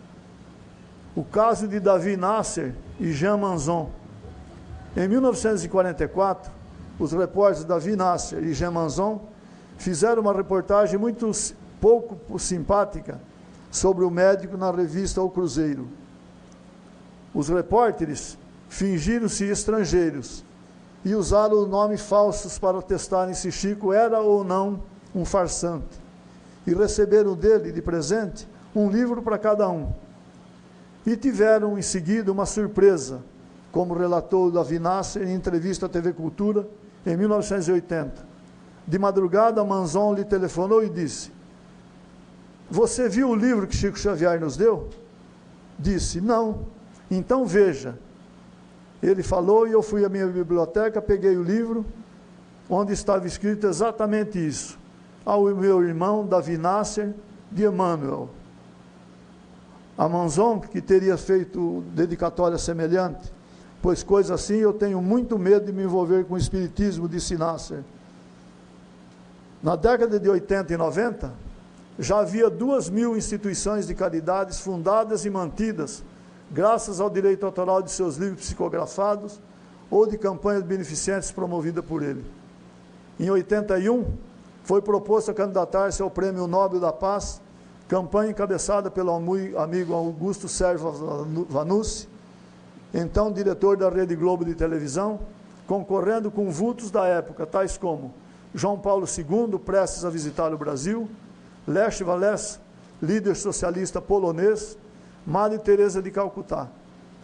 O caso de Davi Nasser e Jean Manzon. Em 1944, os repórteres Davi Nasser e Jean Manzon fizeram uma reportagem muito pouco simpática sobre o médico na revista O Cruzeiro. Os repórteres fingiram-se estrangeiros e usaram nomes falsos para testarem se Chico era ou não um farsante. e receberam dele, de presente, um livro para cada um. E tiveram, em seguida, uma surpresa, como relatou o Davi Nasser em entrevista à TV Cultura, em 1980. De madrugada, Manzon lhe telefonou e disse: "Você viu o livro que Chico Xavier nos deu?" Disse: "Não." "Então veja." Ele falou e eu fui à minha biblioteca, peguei o livro, onde estava escrito exatamente isso: "Ao meu irmão Davi Nasser, de Emmanuel." A Manzon, que teria feito dedicatória semelhante, pois coisa assim eu tenho muito medo de me envolver com o espiritismo, disse Nasser. Na década de 80 e 90, já havia 2.000 instituições de caridades fundadas e mantidas, graças ao direito autoral de seus livros psicografados ou de campanhas beneficentes promovidas por ele. Em 81, foi proposto a candidatar-se ao Prêmio Nobel da Paz, campanha encabeçada pelo amigo Augusto Sérgio Vanucci, então diretor da Rede Globo de televisão, concorrendo com vultos da época, tais como João Paulo II, prestes a visitar o Brasil, Lech Walesa, líder socialista polonês, Madre Teresa de Calcutá.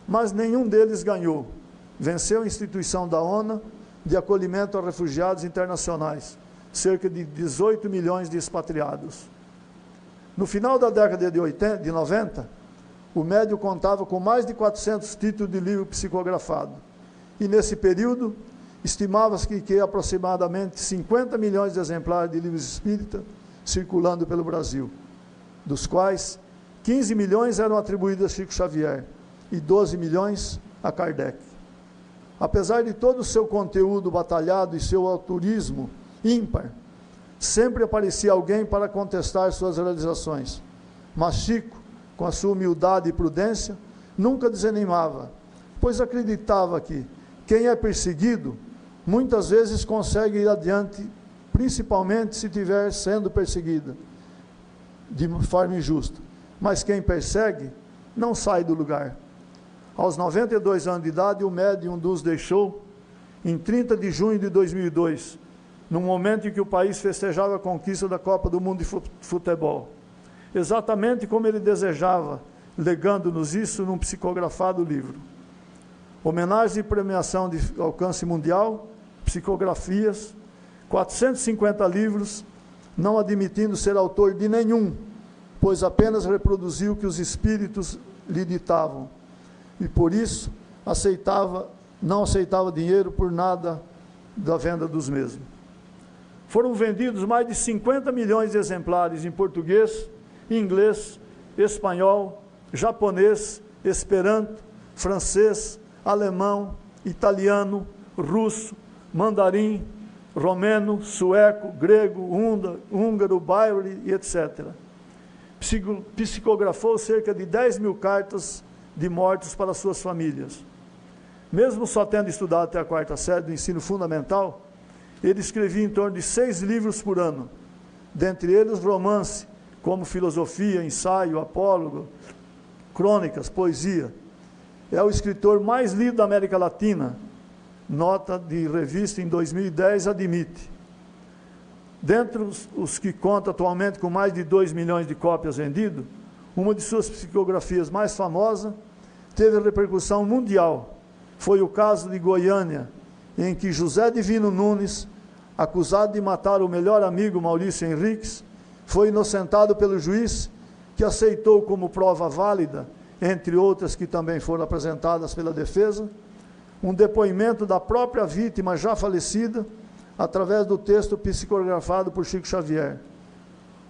Mas nenhum deles ganhou. Venceu a instituição da ONU de acolhimento a refugiados internacionais, cerca de 18 milhões de expatriados. No final da década de 90, o médium contava com mais de 400 títulos de livro psicografado. E nesse período, estimava-se que aproximadamente 50 milhões de exemplares de livros espíritas circulando pelo Brasil, dos quais 15 milhões eram atribuídos a Chico Xavier e 12 milhões a Kardec. Apesar de todo o seu conteúdo batalhado e seu autorismo ímpar, sempre aparecia alguém para contestar suas realizações. Mas Chico, com a sua humildade e prudência, nunca desanimava, pois acreditava que quem é perseguido muitas vezes consegue ir adiante, principalmente se estiver sendo perseguida de forma injusta. Mas quem persegue não sai do lugar. Aos 92 anos de idade, o médium nos deixou em 30 de junho de 2002, num momento em que o país festejava a conquista da Copa do Mundo de Futebol. Exatamente como ele desejava, legando-nos isso num psicografado livro. Homenagem e premiação de alcance mundial, psicografias, 450 livros, não admitindo ser autor de nenhum, pois apenas reproduziu o que os espíritos lhe ditavam. E por isso não aceitava dinheiro por nada da venda dos mesmos. Foram vendidos mais de 50 milhões de exemplares em português, inglês, espanhol, japonês, esperanto, francês, alemão, italiano, russo, mandarim, romeno, sueco, grego, húngaro, baile e etc. Psicografou cerca de 10 mil cartas de mortos para suas famílias. Mesmo só tendo estudado até a 4ª série do ensino fundamental, ele escrevia em torno de 6 livros por ano, dentre eles romance, como filosofia, ensaio, apólogo, crônicas, poesia. É o escritor mais lido da América Latina, nota de revista em 2010 admite. Dentre os que conta atualmente com mais de 2 milhões de cópias vendidas, uma de suas psicografias mais famosas teve repercussão mundial. Foi o caso de Goiânia, em que José Divino Nunes, acusado de matar o melhor amigo Maurício Henriques, foi inocentado pelo juiz, que aceitou como prova válida, entre outras que também foram apresentadas pela defesa, um depoimento da própria vítima já falecida, através do texto psicografado por Chico Xavier.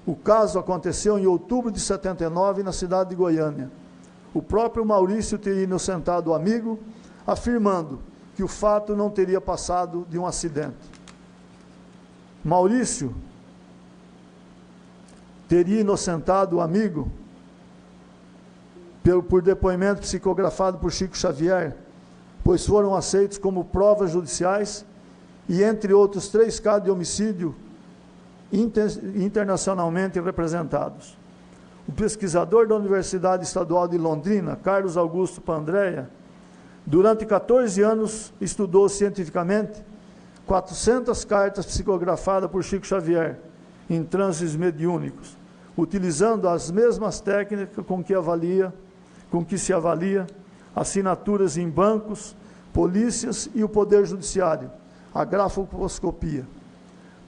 O caso aconteceu em outubro de 79, na cidade de Goiânia. O próprio Maurício teria inocentado o amigo, afirmando que o fato não teria passado de um acidente. Maurício teria inocentado o amigo por depoimento psicografado por Chico Xavier, pois foram aceitos como provas judiciais e, entre outros, 3 casos de homicídio internacionalmente representados. O pesquisador da Universidade Estadual de Londrina, Carlos Augusto Pandrea, durante 14 anos estudou cientificamente 400 cartas psicografadas por Chico Xavier em transes mediúnicos, utilizando as mesmas técnicas com que se avalia assinaturas em bancos, polícias e o Poder Judiciário, a grafoscopia.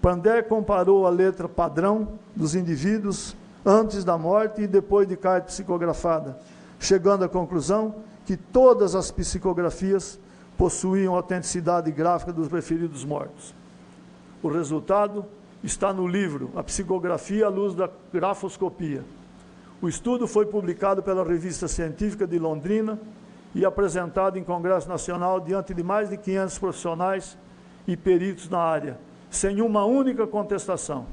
Pandé comparou a letra padrão dos indivíduos antes da morte e depois de carta psicografada, chegando à conclusão que todas as psicografias possuíam autenticidade gráfica dos referidos mortos. O resultado está no livro A Psicografia à Luz da Grafoscopia. O estudo foi publicado pela Revista Científica de Londrina e apresentado em Congresso Nacional diante de mais de 500 profissionais e peritos na área, sem uma única contestação.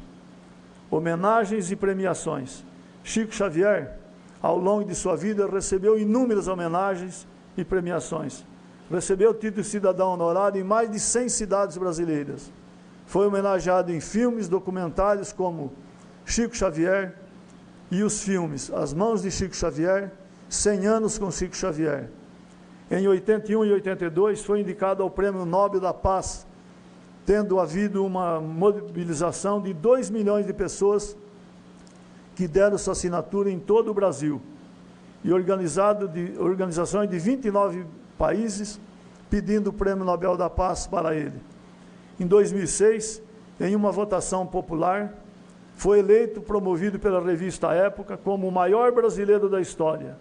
Homenagens e premiações. Chico Xavier, ao longo de sua vida, recebeu inúmeras homenagens e premiações. Recebeu o título de cidadão honorário em mais de 100 cidades brasileiras. Foi homenageado em filmes, documentários como Chico Xavier e os filmes As Mãos de Chico Xavier, 100 anos com Chico Xavier. Em 81 e 82 foi indicado ao Prêmio Nobel da Paz, tendo havido uma mobilização de 2 milhões de pessoas que deram sua assinatura em todo o Brasil e organizações de 29 países pedindo o Prêmio Nobel da Paz para ele. Em 2006, em uma votação popular, foi eleito, promovido pela revista Época, como o maior brasileiro da história.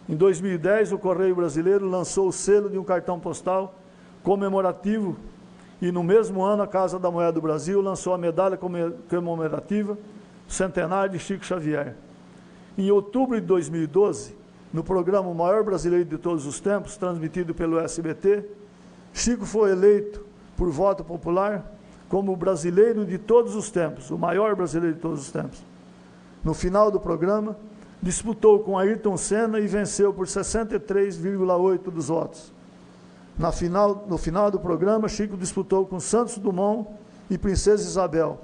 Em 2010, o Correio Brasileiro lançou o selo de um cartão postal comemorativo e, no mesmo ano, a Casa da Moeda do Brasil lançou a medalha comemorativa centenário de Chico Xavier. Em outubro de 2012, no programa O Maior Brasileiro de Todos os Tempos, transmitido pelo SBT, Chico foi eleito, por voto popular, como o brasileiro de todos os tempos, o maior brasileiro de todos os tempos. No final do programa, disputou com Ayrton Senna e venceu por 63,8% dos votos. No final do programa, Chico disputou com Santos Dumont e Princesa Isabel,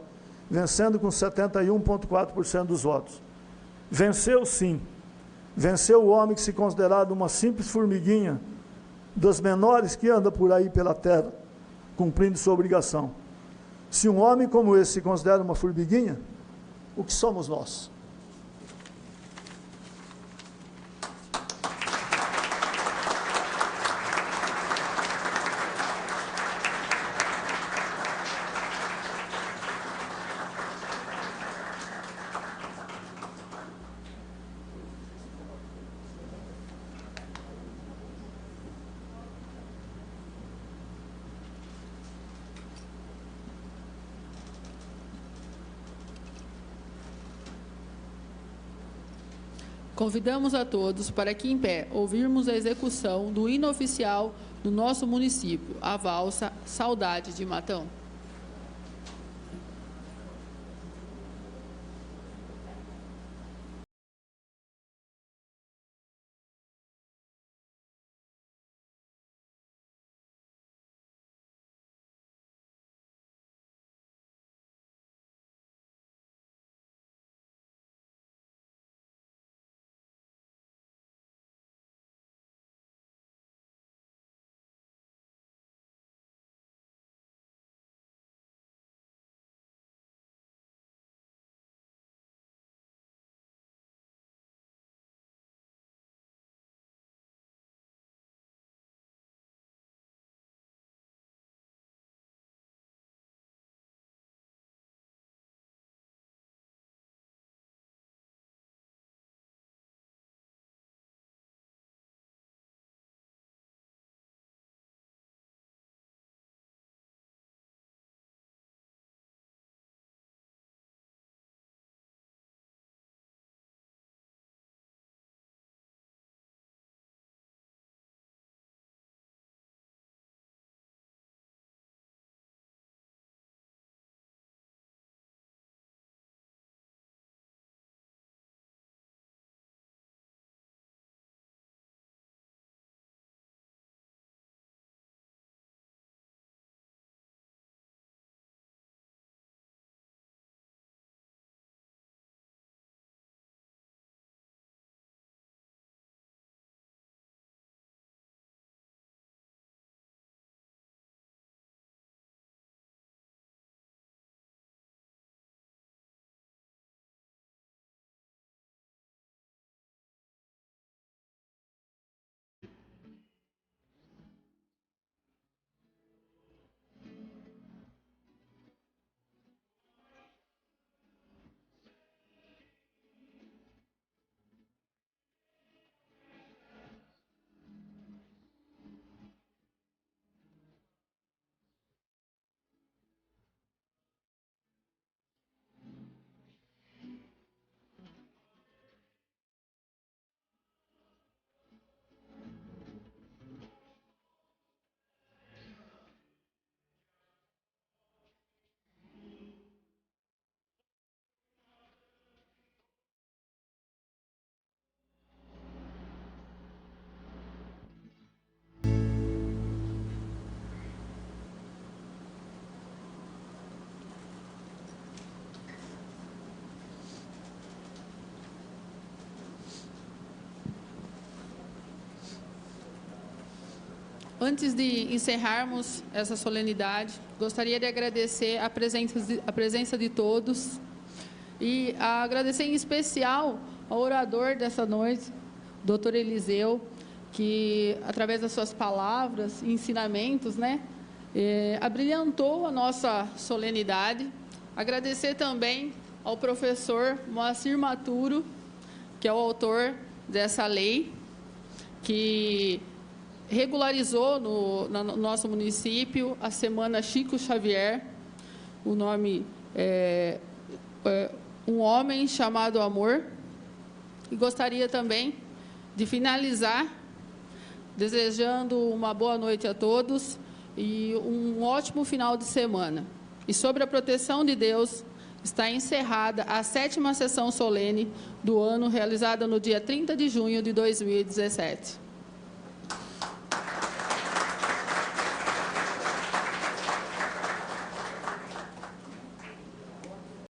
vencendo com 71,4% dos votos. Venceu sim. Venceu o homem que se considerado uma simples formiguinha, das menores que anda por aí pela terra, cumprindo sua obrigação. Se um homem como esse se considera uma formiguinha, o que somos nós? Convidamos a todos para que, em pé, ouvirmos a execução do hino oficial do nosso município, a valsa Saudade de Matão. Antes de encerrarmos essa solenidade, gostaria de agradecer a presença de todos e agradecer em especial ao orador dessa noite, Dr. Eliseu, que, através das suas palavras e ensinamentos, abrilhantou a nossa solenidade. Agradecer também ao professor Moacir Maturo, que é o autor dessa lei, que regularizou no nosso município a Semana Chico Xavier. O nome é Um Homem Chamado Amor. E gostaria também de finalizar desejando uma boa noite a todos e um ótimo final de semana. E sobre a proteção de Deus, está encerrada a 7ª sessão solene do ano, realizada no dia 30 de junho de 2017.